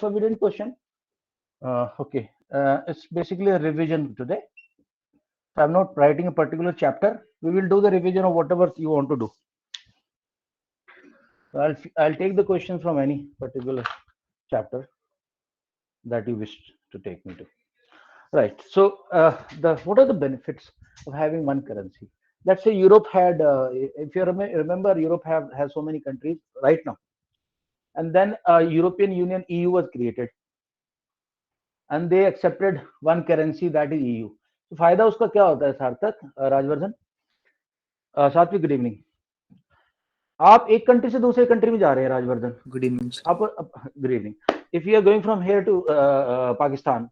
forbidden question. Okay, it's basically a revision today. So I'm not writing a particular chapter. We will do the revision of whatever you want to do. So I'll take the questions from any particular chapter that you wish to take me to. Right. So the what are the benefits of having one currency? Let's say Europe had, if you remember, Europe has so many countries right now, and then European Union EU was created, and they accepted one currency, that is EU. तो फायदा उसका क्या होता है सार्थक, राजवर्धन, सात्विक, good evening. आप एक कंट्री से दूसरे कंट्री में जा रहे हैं राजवर्धन. Good evening, sir. आप good evening. If you are going from here to Pakistan,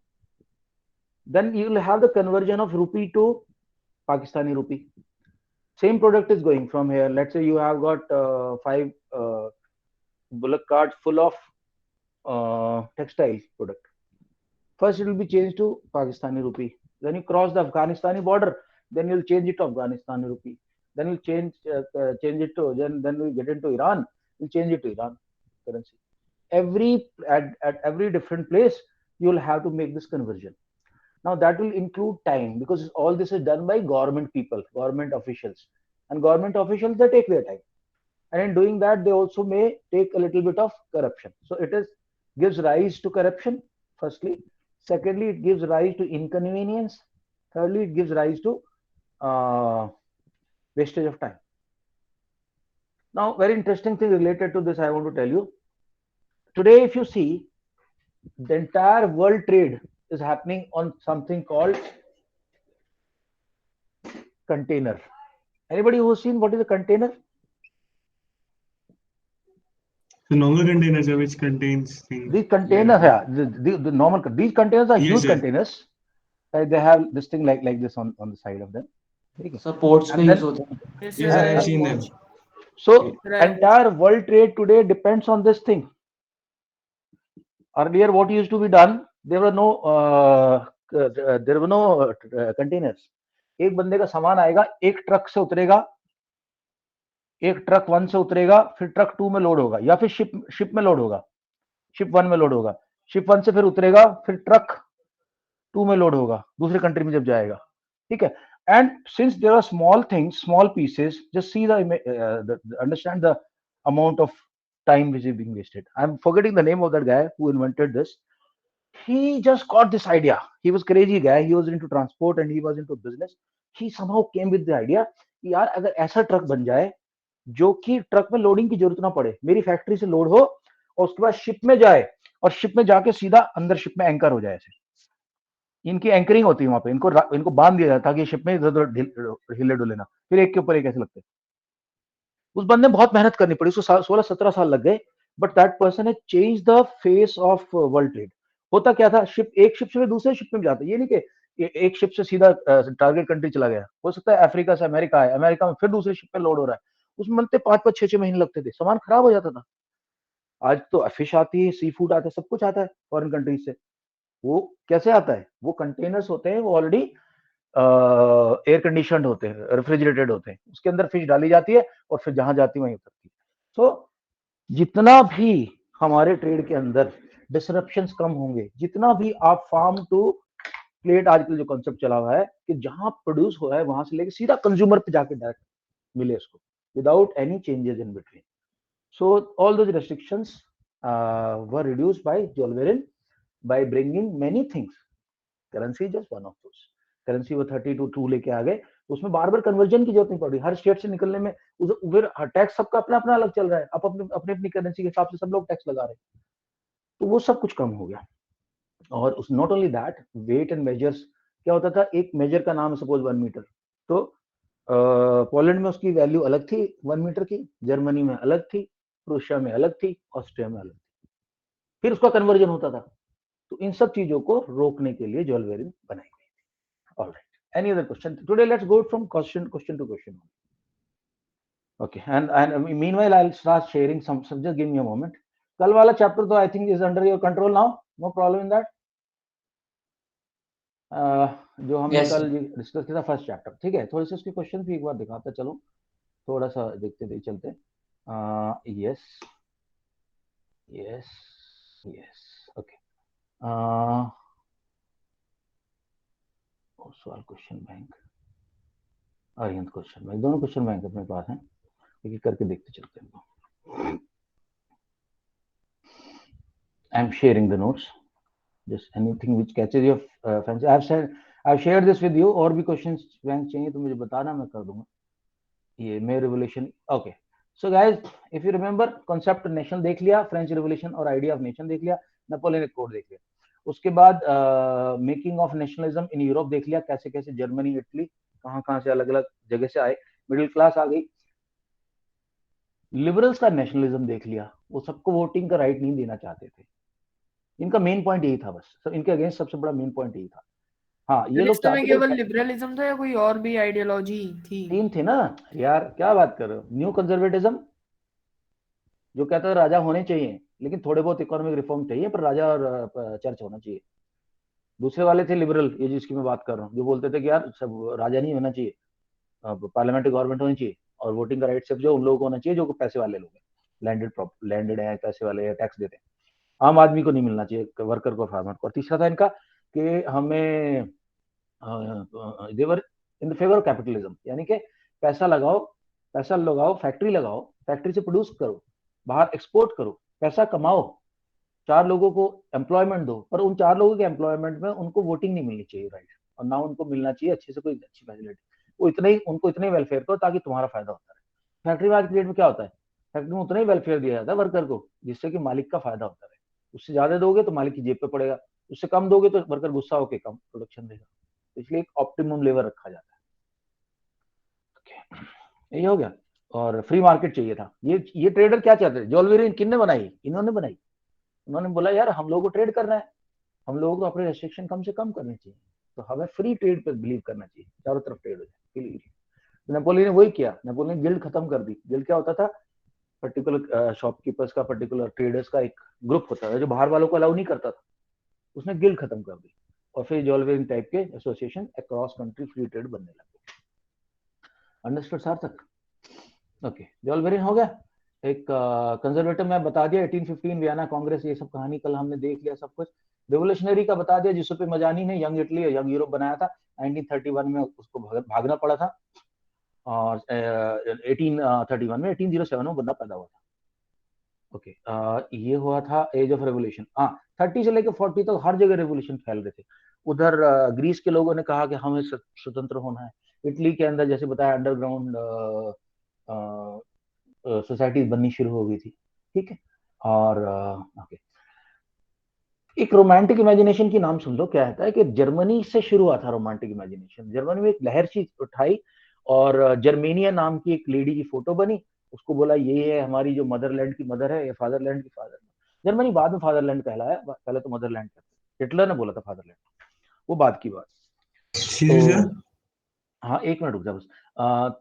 then you will have the conversion of rupee to Pakistani rupee. Same product is going from here. Let's say you have got 5 bullock carts full of textile product. First, it will be changed to Pakistani rupee. Then you cross the Afghanistani border. Then you'll change it to Afghanistani rupee. Then you change it to, then we get into Iran. We'll change it to Iran currency. At every different place, you'll have to make this conversion. Now that will include time, because all this is done by government people, government officials, and government officials, they take their time. And in doing that, they also may take a little bit of corruption. So it gives rise to corruption, firstly. Secondly, it gives rise to inconvenience. Thirdly, it gives rise to wastage of time. Now, very interesting thing related to this I want to tell you. Today, if you see, the entire world trade is happening on something called container. Anybody who's seen what is a container? The normal container, sir, which contains things. These containers, yeah, the normal, these containers are huge containers. They have this thing like this on the side of them. So ports में use होते हैं. Yes, sir, I've seen them. So entire world trade today depends on this thing. Earlier, what used to be done, there were no containers. एक बंदे का सामान आएगा, एक truck से उतरेगा, एक ट्रक 1 से उतरेगा, फिर ट्रक 2 में लोड होगा, या फिर शिप में लोड होगा, शिप 1 में लोड होगा, शिप 1 से फिर उतरेगा, फिर ट्रक 2 में लोड होगा, दूसरे कंट्री में जब जाएगा. ठीक है. And since there are small things, small pieces, just see understand the amount of time which is being wasted. I'm forgetting the name of that guy who invented this. He just got this idea. He was crazy guy. He was into transport and he was into business. He somehow came with the idea कि यार अगर ऐसा truck बन जाए जो कि truck में loading की जरूरत ना पड़े, मेरी फैक्ट्री से लोड हो और उसके बाद शिप में जाए और शिप में जाके सीधा अंदर शिप में एंकर हो जाए. ऐसे इनकी एंकरिंग होती है वहां पे, इनको बांध दिया जाता ताकि शिप में इधर हिले डुले ना, फिर एक के ऊपर एक ऐसे लगते. उस बंदे ने बहुत मेहनत करनी पड़ी, उसको 16-17 साल लग गए, but that person has change the face of world trade. होता क्या था, एक शिप से दूसरे शिप में जाता, ये नहीं कि एक शिप से सीधा टारगेट कंट्री चला गया. हो सकता है अफ्रीका से अमेरिका है, अमेरिका में फिर दूसरे शिप पे लोड हो रहा है, उसमें मिलते 5-5, 6-6 महीने लगते थे, सामान खराब हो जाता था. आज तो फिश आती है, सी फूड आता है, सब कुछ आता है फॉरेन कंट्री से. वो कैसे आता है, वो कंटेनर्स होते हैं, वो ऑलरेडी एयर कंडीशनड होते हैं, रेफ्रिजरेटेड होते हैं, उसके अंदर फिश डाली जाती है और फिर जहां जाती है वहीं उतरती है. तो जितना भी हमारे ट्रेड के अंदर डिसरप्शंस कम होंगे, जितना भी आप फार्म टू प्लेट आजकल जो कॉन्सेप्ट चला हुआ है कि जहां प्रोड्यूस हुआ है वहां से लेके सीधा कंज्यूमर पे जाके डायरेक्ट मिले उसको, without any changes in between. So all those restrictions were reduced by Zollverein by bringing many things. Currency is just one of those. Currency वो 32 लेके आ गए, उसमें बार बार कन्वर्जन की जरूरत नहीं पड़ रही. हर स्टेट से निकलने में फिर टैक्स सबका अपना अपना अलग चल रहा है, अपने अपनी करेंसी के हिसाब से सब लोग टैक्स लगा रहे हैं, तो वो सब कुछ कम हो गया. और not only that, weight and measures क्या होता था, एक मेजर का नाम है सपोज 1 मीटर, तो पोलैंड में उसकी वैल्यू अलग थी 1 मीटर की, जर्मनी में अलग थी, रूसिया में अलग थी, ऑस्ट्रिया में अलग थी, फिर उसका कन्वर्जन होता था. तो इन सब चीजों को रोकने के लिए जोल्वेरिन बनाई गई थी. Alright, any other question? Today let's go from question to question. Okay, and meanwhile I will start sharing some, just give me a moment. कल वाला चैप्टर तो I think is under your control now, no problem in that. जो हमने कल discuss किया था first chapter, ठीक है. थोड़े से उसके क्वेश्चन भी एक बार दिखाता चलो, थोड़ा सा देखते चलते. Yes yes yes, okay. सवाल question bank, Arihant question bank, दोनों क्वेश्चन बैंक अपने पास हैं, एक एक करके देखते चलते हैं। I am sharing the notes, just anything which catches your fancy. I have shared this with you. और भी क्वेश्चंस बैंक चाहिए तो मुझे बताना, मैं कर दूंगा। ये मे revolution, okay. So guys, if you remember, concept nation देख लिया, फ्रेंच रिवोल्यूशन और आइडिया ऑफ नेशन देख लिया, नेपोलियन कोड देख लिया। उसके बाद making of nationalism in Europe देख लिया, कैसे कैसे जर्मनी, इटली, कहाँ कहाँ से अलग अलग जगह से आए, मिडिल क्लास आ गई। लिबरल्स का नेशनलिज्म देख लिया, वो सबको वोटिंग का राइट नहीं देना चाहते थे। इनका मेन पॉइंट यही था, बस सब इनके अगेंस्ट सबसे बड़ा मेन पॉइंट यही था। हाँ, ये लोग में केवल चाहते थे। लिबरलिज्म था या कोई और भी आइडियोलॉजी थी? तीन थे ना यार, क्या बात कर रहे हो। न्यू कंजर्वेटिज्म, जो कहता है राजा होने चाहिए लेकिन थोड़े बहुत इकोनॉमिक रिफॉर्म चाहिए, पर राजा और चर्च होना चाहिए। दूसरे वाले थे लिबरल, ये जिसकी मैं बात कर रहा हूँ, जो बोलते थे कि यार सब राजा नहीं होना चाहिए, पार्लियामेंट्री गवर्नमेंट होनी चाहिए, और वोटिंग का राइट सिर्फ जो उन लोगों को होना चाहिए जो पैसे वाले लोग हैं, लैंडेड है, पैसे वाले हैं, टैक्स देते हैं, आम आदमी को नहीं मिलना चाहिए, वर्कर को, फार्मर को। और तीसरा था इनका कि हमें they were in the favour of capitalism, यानी कि पैसा लगाओ, पैसा लगाओ, फैक्ट्री लगाओ, फैक्ट्री से प्रोड्यूस करो, बाहर एक्सपोर्ट करो, पैसा कमाओ, चार लोगों को एम्प्लॉयमेंट दो, पर उन चार लोगों के एम्प्लॉयमेंट में उनको वोटिंग नहीं मिलनी चाहिए, राइट, और ना उनको मिलना चाहिए अच्छे से कोई अच्छी फैसिलिटी। वो इतना ही, उनको इतना ही वेलफेयर करो ताकि तुम्हारा फायदा होता है। फैक्ट्री मार्केट में क्या होता है, फैक्ट्री में उतना ही वेलफेयर दिया जाता है वर्कर को जिससे कि मालिक का फायदा होता है। उससे ज्यादा दोगे तो मालिक की जेब पे पड़ेगा, उससे कम दोगे तो वर्कर गुस्सा होकर कम प्रोडक्शन देगा। इसलिए एक ऑप्टिमम लेवल रखा जाता है। यही हो गया। और फ्री मार्केट चाहिए था। ये ट्रेडर क्या चाहते थे, जॉल्वेरिन किसने बनाई, इन्होंने बनाई। उन्होंने बोला यार हम लोगों को ट्रेड करना है, हम लोगों को अपने रेस्ट्रिक्शन कम से कम करनी चाहिए, तो हमें फ्री ट्रेड पर बिलीव करना चाहिए, चारों तरफ ट्रेड हो जाए। तो नेपोलियन ने वही किया, नेपोलियन ने गिल्ड खत्म कर दी। गिल्ड क्या होता था, पर्टिकुलर शॉपकीपर्स का, पर्टिकुलर ट्रेडर्स का एक ग्रुप होता था जो बाहर वालों को अलाउ नहीं करता था, उसने गिल्ड खत्म कर दी, और फिर जॉल्वेरिन टाइप के association across country free trade बनने लगे। अंडरस्टूड सार्थक? ओके, जॉल्वेरिन हो गया। एक कंजर्वेटिव में बता दिया, 1815 वियना कांग्रेस, ये सब कहानी कल हमने देख लिया सब कुछ। रेवोल्यूशनरी का बता दिया, जिसपे मजानी ने यंग इटली, यंग यूरोप बनाया था 1931 में, उसको भागना पड़ा था, और 1831 में, 1807 में बंदा पैदा हुआ था। ओके, ये हुआ था एज ऑफ रेवोल्यूशन। हाँ, 30 से लेकर 40 तक हर जगह रेवोल्यूशन फैल रहे थे। उधर ग्रीस के लोगों ने कहा कि हमें स्वतंत्र होना है। इटली के अंदर जैसे बताया, अंडरग्राउंड सोसाइटी बननी शुरू हो गई थी, ठीक है। और ओके, एक रोमांटिक इमेजिनेशन की नाम सुन लो, क्या होता है कि जर्मनी से शुरू हुआ था रोमांटिक इमेजिनेशन। जर्मनी में एक लहर सी उठाई, और जर्मेनिया नाम की एक लेडी की फोटो बनी, उसको बोला ये है हमारी जो मदरलैंड की मदर है, ये फादरलैंड की फादर। जर्मनी बाद में फादरलैंड कहलाया, पहले तो मदरलैंड कहते। हिटलर ने बोला था फादरलैंड, वो बात की बात। तो हाँ, एक मिनट रुक जा बस।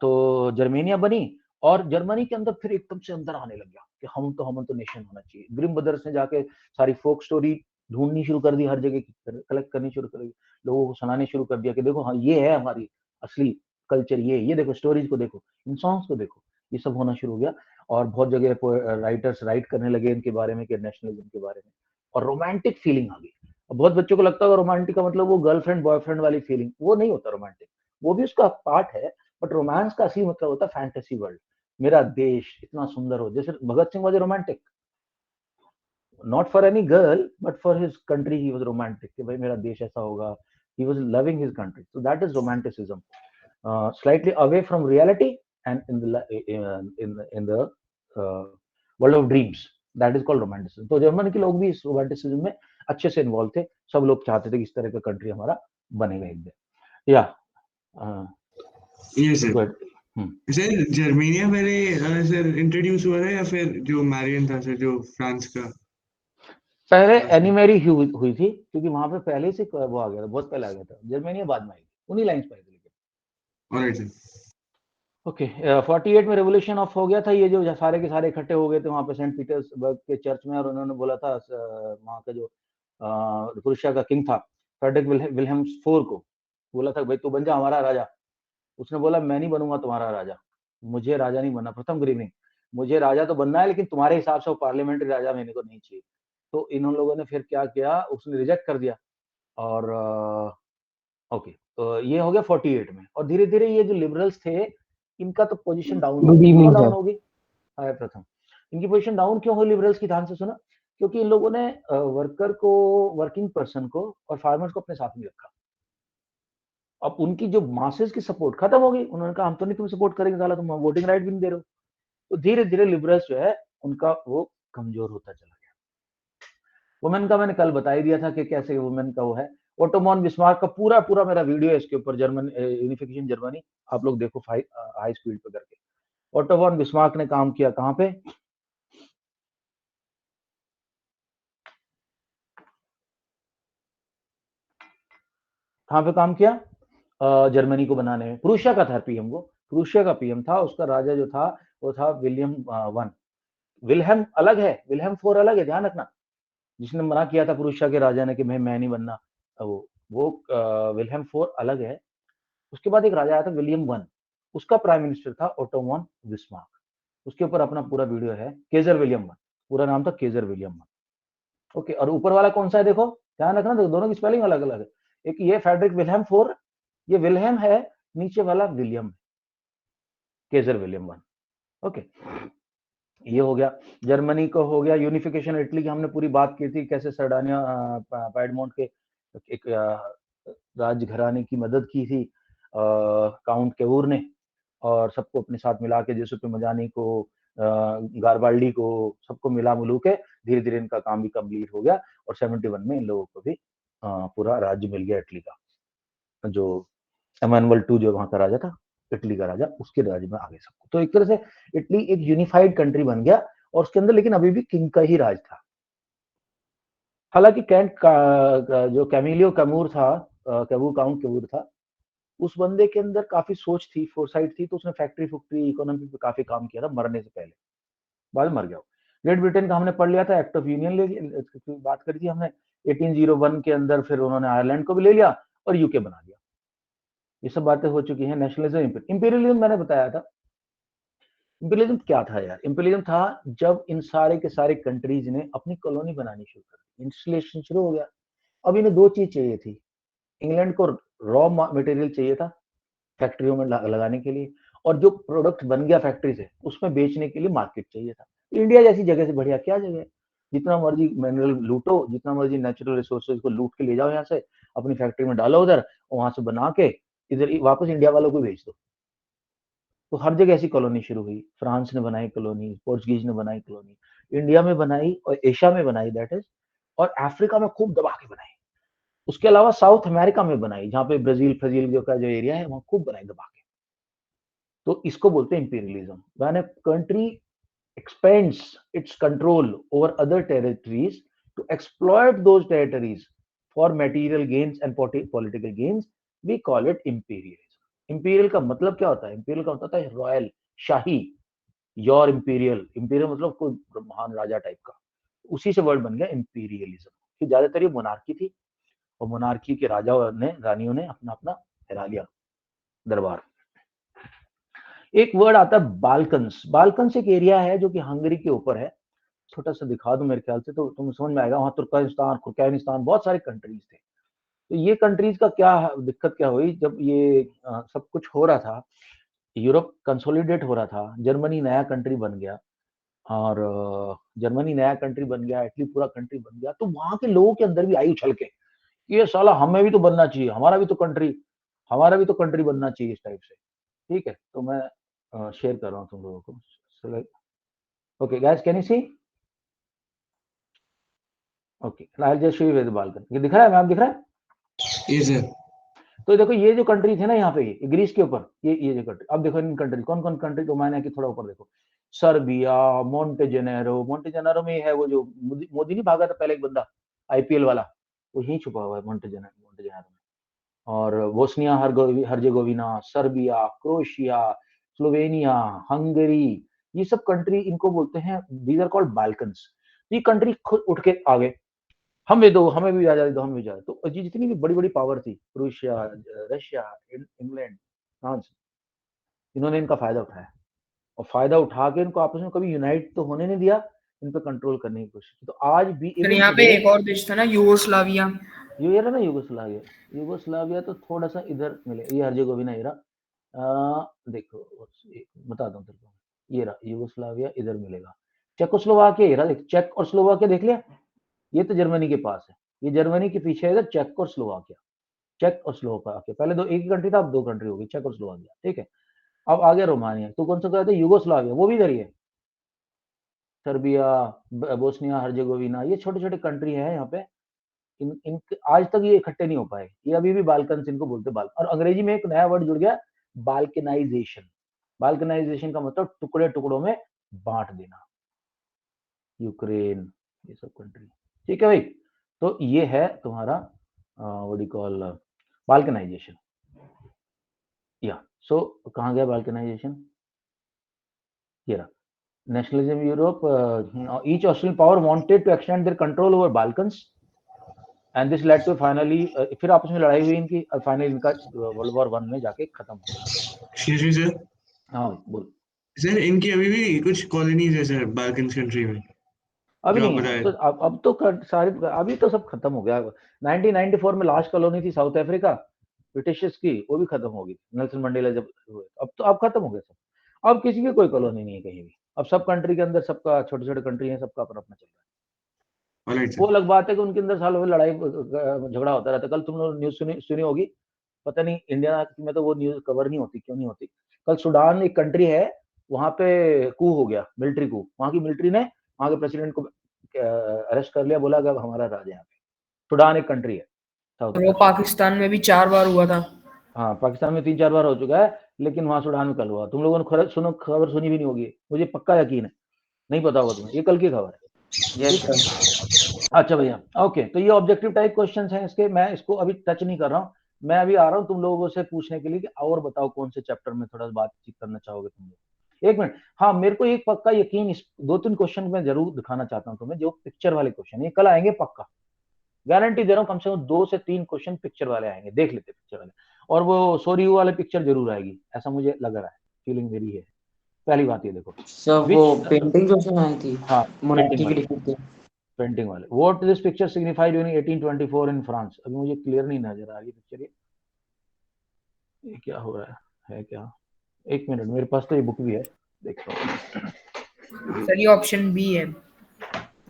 तो जर्मेनिया बनी, और जर्मनी के अंदर फिर एकदम से अंदर आने लग गया कि हम तो नेशन होना चाहिए। ग्रिम ब्रदर्स ने जाके सारी फोक स्टोरी ढूंढनी शुरू कर दी, हर जगह कलेक्ट करनी शुरू कर दी, लोगों को सुनाने शुरू कर दिया कि देखो हाँ ये है हमारी असली कल्चर, ये देखो स्टोरीज को देखो, इन सॉन्ग्स को देखो, ये सब होना शुरू हो गया। और बहुत जगह राइटर्स राइट करने लगे इनके बारे में, कि नेशनलिज्म के बारे में, और रोमांटिक फीलिंग आ गई। बहुत बच्चों को लगता है रोमांटिक का मतलब वो गर्लफ्रेंड बॉयफ्रेंड वाली फीलिंग, वो नहीं होता रोमांटिक, वो भी उसका पार्ट है, बट रोमांस का असली मतलब होता है फैंटेसी वर्ल्ड। मेरा देश इतना सुंदर हो, जैसे Bhagat Singh was romantic, not for any girl but for his country he was romantic, कि भाई मेरा देश ऐसा होगा, he was loving his country, so that is romanticism, slightly away from reality and in the world of dreams, that is called romanticism. तो German के लोग भी इस रोमांटिसिज्म में अच्छे से इन्वॉल्व थे, सब लोग चाहते थे कि इस तरह का कंट्री हमारा बनेगा एक दिन। या ये सर, गुड। सर जर्मेनिया पहले सर इंट्रोड्यूस हुआ था या फिर जो मैरियन था सर, जो फ्रांस का? पहले एनिमेरी हुई थी, क्योंकि वहां पे पहले से वो आ गया था, बहुत पहले आ गया था। जर्मेनिया बाद में आई, उन्हीं लाइंस पे आई थी लेकिन। Alright sir. ओके, 48 में रेवोल्यूशन ऑफ हो गया था। ये जो सारे के सारे इकट्ठे हो गए थे वहां पे सेंट पीटर्सबर्ग के चर्च में, और उन्होंने बोला था वहां का जो प्रुशिया का किंग था, फ्रेडरिक विल्हेम्स IV को बोला था भाई तू बन जा हमारा राजा। उसने बोला मैं नहीं बनूंगा तुम्हारा राजा, मुझे राजा नहीं बनना, प्रथम ग्रीनिंग, मुझे राजा तो बनना है लेकिन तुम्हारे हिसाब से वो पार्लियामेंट्री राजा मेरे को नहीं चाहिए। तो इन लोगों ने फिर क्या किया, उसने रिजेक्ट कर दिया और ओके, तो ये हो गया 48 में। और धीरे धीरे ये जो लिबरल्स थे इनका तो पोजीशन डाउन हो गुड गई। क्यों इवनिंग डाउन सर। हो गई? हाय प्रथम, इनकी पोजीशन डाउन क्यों हुई लिबरल्स की? ध्यान से सुना। क्योंकि इन लोगों ने वर्कर को, वर्किंग पर्सन को और फार्मर्स को अपने साथ में रखा। अब उनकी जो मासेस की सपोर्ट खत्म हो गई। उन्होंने कहा हम तो नहीं तुम सपोर्ट करेंगे, साला तुम वोटिंग राइट भी नहीं दे रहे हो। तो धीरे धीरे लिबरल्स जो है उनका वो कमजोर होता चला गया। वुमेन का मैंने कल बता ही दिया था कि कैसे वुमेन का वो है। ओटोमन बिस्मार्क का पूरा पूरा मेरा वीडियो है इसके ऊपर, जर्मन यूनिफिकेशन जर्मनी, आप लोग देखो हाई स्पीड पे करके। ओटोमन बिस्मार्क ने काम किया कहाँ पे? कहाँ पे काम किया? जर्मनी को बनाने में। प्रूशिया का था पीएम, वो प्रूशिया का पीएम था। उसका राजा जो था वो था विलियम वन। विल्हेम अलग है, विल्हेम फोर अलग है, ध्यान रखना। जिसने मना किया था प्रूशिया के राजा ने कि मैं नहीं बनना, वो विल्हेम फोर अलग है। उसके बाद एक राजा आया था विलियम वन, उसका प्राइम मिनिस्टर था ओटो वॉन बिस्मार्क। उसके ऊपर अपना पूरा वीडियो है। केजर विलियम वन, पूरा नाम था केजर विलियम वन। ओके, और ऊपर वाला कौन सा है देखो, ध्यान रखना, दोनों की स्पेलिंग अलग अलग है। एक ये फेडरिक विल्हेम फोर, ये विल्हेम है, नीचे वाला William, Kjær William one. Okay, ये हो गया। जर्मनी को हो गया यूनिफिकेशन। इटली की हमने पूरी बात की थी, कैसे सरडानिया पैडमोंट के एक राजघराने की मदद की थी काउंट केवूर ने, और सबको अपने साथ मिला के, जैसे मजानी को, गारबाल्डी को, सबको मिला मिलू के धीरे धीरे इनका काम भी कंप्लीट हो गया। और 71 में इन लोगों को भी पूरा राज्य मिल गया इटली का। जो एमानुअल टू जो वहां का राजा था, इटली का राजा, उसके राज्य में आ गए सबको। तो एक तरह से इटली एक यूनिफाइड कंट्री बन गया। और उसके अंदर लेकिन अभी भी किंग का ही राज था। हालांकि कैंट का जो कैमिलियो कैमूर था, कैवू काउंट कैवूर था, उस बंदे के अंदर काफी सोच थी, फोरसाइट थी। तो उसने फैक्ट्री फैक्ट्री इकोनॉमी पे काफी काम किया था मरने से पहले। बाद में मर गया। ग्रेट ब्रिटेन का हमने पढ़ लिया था, एक्ट ऑफ यूनियन बात करी थी हमने 1801 के अंदर। फिर उन्होंने आयरलैंड को भी ले लिया और यूके बना दिया। ये सब बातें हो चुकी हैं। नेशनलिज्म, इंपीरियलिज्म मैंने बताया था। इंपीरियलिज्म क्या था यार? इंपीरियलिज्म था जब इन सारे के सारे कंट्रीज ने अपनी कॉलोनी बनानी शुरू कर दी, इंस्टॉलेशन शुरू हो गया। अब इन्हें दो चीज चाहिए थी। इंग्लैंड को रॉ मटेरियल चाहिए था फैक्ट्रियों में लगाने के लिए, और जो प्रोडक्ट बन गया फैक्ट्री से उसमें बेचने के लिए मार्केट चाहिए था। इंडिया जैसी जगह से बढ़िया क्या जगह है? जितना मर्जी मिनरल लूटो, जितना मर्जी नेचुरल रिसोर्सेज को लूट के ले जाओ यहाँ से, अपनी फैक्ट्री में डालो उधर, और वहां से बना के इधर वापस इंडिया वालों को भेज दो। तो हर जगह ऐसी कॉलोनी शुरू हुई। फ्रांस ने बनाई कॉलोनी, पोर्चुगीज ने बनाई कॉलोनी, इंडिया में बनाई और एशिया में बनाई, दैट इज, और अफ्रीका में खूब दबा के बनाई। उसके अलावा साउथ अमेरिका में बनाई, जहाँ पे ब्राजील फ्राजील जो का जो एरिया है वहां खूब बनाई दबा के। तो इसको बोलते हैं imperialism. When a country expands its control over other territories to exploit those territories for material gains and political gains, we call it imperialism। imperial का मतलब क्या होता है? imperial का मतलब होता है royal, shahi, your imperial. Imperial मतलब कोई महान राजा टाइप का, उसी से वर्ड बन गया इंपीरियलिज्म। कि ज्यादातर ये मोनार्की थी, और मोनार्की के राजा ने, रानियों ने अपना अपना फैला लिया दरबार। एक वर्ड आता है बाल्कन्स। बाल्कन्स एक एरिया है जो कि हंगरी के ऊपर है। छोटा सा दिखा दूं मेरे ख्याल से तो तुम्हें समझ में आएगा। वहां तुर्कमेनिस्तान, तुर्कमेनिस्तान, बहुत सारे कंट्रीज थे। तो ये कंट्रीज का क्या दिक्कत क्या हुई जब ये सब कुछ हो रहा था, यूरोप कंसोलिडेट हो रहा था, जर्मनी नया कंट्री बन गया, और जर्मनी नया कंट्री बन गया, इटली पूरा कंट्री बन गया। तो वहां के लोगों के अंदर भी आई उछल के, ये साला हमें भी तो बनना चाहिए, हमारा भी तो कंट्री बनना चाहिए, इस टाइप से। ठीक है, तो मैं शेयर कर रहा हूँ तुम लोगों को। Okay guys, can you see? Okay, I just show you the Balkan. ये दिख रहा है मैप? दिख रहा है? Yes, sir. तो देखो ये जो कंट्री थे ना यहाँ पे, ये ग्रीस के ऊपर, ये जो कंट्री, अब देखो इन कंट्री कौन कौन कंट्री, रोमानिया की थोड़ा ऊपर देखो, सर्बिया, मोन्टेजेनेरो। मोन्टेजेनेरो में है वो जो मोदी नहीं भागा था पहले एक बंदा आईपीएल वाला, वो यहीं छुपा हुआ है मोन्टेजेनेरो में। और Bosnia Herzegovina, Serbia, Croatia, Slovenia, Hungary, ये सब कंट्री इनको बोलते हैं, दीज आर कॉल्ड बाल्कन्स। ये कंट्री खुद उठ के आ गए, हमें दो, हमें भी आजादी दो, हमें भी आजादी। तो ये जितनी भी बड़ी बड़ी पावर थी, रूसिया, रशिया, इंग्लैंड, फ्रांस, इन्होंने इनका फायदा उठाया, और फायदा उठा के इनको आपस में कभी यूनाइट तो होने नहीं दिया। इन पे कंट्रोल करने की कोशिश की। तो आज भी फिर यहाँ पे एक और देश था ना, यूगोस्लाविया। ये रहा ना यूगोस्लाविया, यूगोस्लाविया तो थोड़ा सा इधर मिले, ये हर्जेगोविना ये रहा। देखो बता दूं तेरे को, ये रहा यूगोस्लाविया, इधर मिलेगा चेकोस्लोवाकिया, ये रहा देख, चेक और स्लोवाकिया देख लिया, ये तो जर्मनी के पास है, ये जर्मनी के पीछे है इधर चेक और स्लोवाकिया, चेक और स्लोवाकिया, पहले दो एक ही कंट्री था, अब दो कंट्री हो गई, चेक और स्लोवाकिया, ठीक है। अब आ गया रोमानिया, तो कौन सा कहते हैं, यूगोस्लाविया, वो भी इधर ही है, सर्बिया, बोस्निया हर्जेगोविना, ये छोटे छोटे कंट्री है यहाँ पे। इन आज तक ये इकट्ठे नहीं हो पाए, ये अभी भी बाल्कन इनको बोलते हैं। और अंग्रेजी में एक नया वर्ड जुड़ गया, बाल्कनाइजेशन। बाल्कनाइजेशन का मतलब टुकड़े टुकड़ों में बांट देना, यूक्रेन, ये सब कंट्री, ठीक है भाई। तो ये है तुम्हारा व्हाट यू कॉल बाल्कनाइजेशन। या सो कहाँ गया बाल्कनाइजेशन, ये रहा nationalism Europe, each Australian power wanted to extend their control over Balkans, and this led to finally फिर आपस में लड़ाई हुई इनकी, और फाइनली इनका वर्ल्ड वॉर 1 में जाके खत्म हो गया। जी सर। हाँ बोल सर इनकी अभी भी कुछ कॉलोनीज है सर बाल्कन कंट्री में? अभी जो आप नहीं है, बताए। तो अब तो सारे अभी तो सब खत्म हो गया। 1994 में लास्ट कॉलोनी थी साउथ अफ्रीका ब्रिटिशर्स की, वो भी खत्म हो गई नेल्सन मंडेला जब हुए, अब तो अब खत्म हो गया सब, अब किसी की कोई कॉलोनी नहीं है कहीं भी, अब सब कंट्री के अंदर सबका छोटे छोटे कंट्री है, सबका अपना अपना चल रहा है। ऑलराइट वो सर। अलग बात है कि उनके अंदर सालों में लड़ाई झगड़ा होता रहता है। कल तुम लोग न्यूज सुनी होगी, पता नहीं इंडिया में तो वो न्यूज कवर नहीं होती, क्यों नहीं होती। कल सूडान एक कंट्री है, वहां पे कू हो गया, मिलिट्री कू, वहां की मिलिट्री ने वहां के प्रेसिडेंट को अरेस्ट कर लिया, बोला कि अब हमारा राज है यहाँ पे। सूडान एक कंट्री है साउथ वो अफ्रीका। पाकिस्तान में भी 4 बार हुआ था। हाँ पाकिस्तान में 3-4 बार हो चुका है, लेकिन वहां सूडान में कल हुआ। तुम लोगों ने खबर सुनी भी नहीं होगी, मुझे पक्का यकीन है, नहीं पता होगा तुम्हें, ये कल की खबर है। यस ठीक है, सर। अच्छा भैया, ओके। तो ये ऑब्जेक्टिव टाइप क्वेश्चंस हैं इसके, मैं इसको अभी टच नहीं कर रहा हूँ। मैं अभी आ रहा हूँ तुम लोगों से पूछने के लिए कि और बताओ कौन से चैप्टर में थोड़ा बातचीत करना चाहोगे तुम लोग। एक मिनट, हाँ मेरे को एक पक्का यकीन, इस 2-3 क्वेश्चन में जरूर दिखाना चाहता हूँ तुम्हें, जो पिक्चर वाले क्वेश्चन, ये कल आएंगे पक्का, गारंटी दे रहा हूँ। कम से कम 2 से 3 क्वेश्चन पिक्चर वाले आएंगे, देख लेते पिक्चर वाले। और वो सॉरी यू वाले पिक्चर जरूर आएगी, ऐसा मुझे लग रहा है, फीलिंग मेरी है। पहली बात ये देखो, सब वो पेंटिंग जो सुनाई थी हाँ मोनेटी पेंटिंग की वाले, लिखी थी। पेंटिंग वाले, what this picture signified during 1824 in France. अभी मुझे क्लियर नहीं नजर आ रही पिक्चर, ये क्या हो रहा है क्या, एक मिनट, मेरे पास तो ये बुक भी है, देखता हूँ। सर ये ऑप्शन बी है,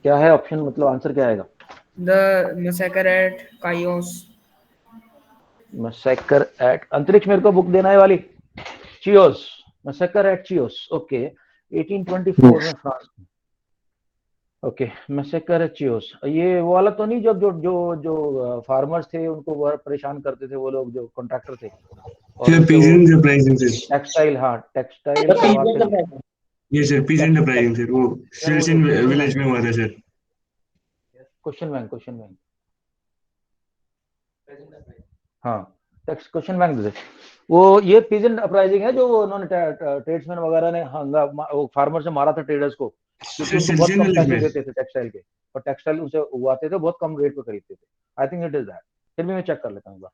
क्या है ऑप्शन, मतलब आंसर क्या आएगा? The massacre at Chios. Massacre at अंतरिक्ष, मेरे को बुक देना है वाली, Chios, massacre at Chios, okay 1824 में फ्रांस में, ओके मैसेकर एट चियोस। ये वो वाला तो नहीं, जो जो जो जो फार्मर्स थे उनको वो परेशान करते थे वो लोग, जो कॉन्ट्रैक्टर थे, और सर उनसे वो पीजेंट अपराइजिंग सर। टेक्सटाइल, हाँ टेक्सटाइल सर करवाते पीजेंट थे। अपराइजिंग। ये सर पीजेंट अपराइजिंग सर, वो यार वो सिल्सिन क्वेश्चन विलेज बैंक, में हुआ था सर। क्वेश्चन बैंक, हाँ टेक्स्ट क्वेश्चन बैंक दे। वो ये पीजेंट अपराइजिंग है, जो उन्होंने ट्रेड्समैन वगैरह ने हंगा वो फार्मर से मारा था, ट्रेडर्स को, क्योंकि सर उनको बहुत सिल्सिन कम विलेज पैसे में। देते थे टेक्सटाइल के, और टेक्सटाइल उनसे उगाते थे, बहुत कम रेट पे खरीदते थे। I think it is that, फिर भी मैं चेक कर लेता हूँ एक बार।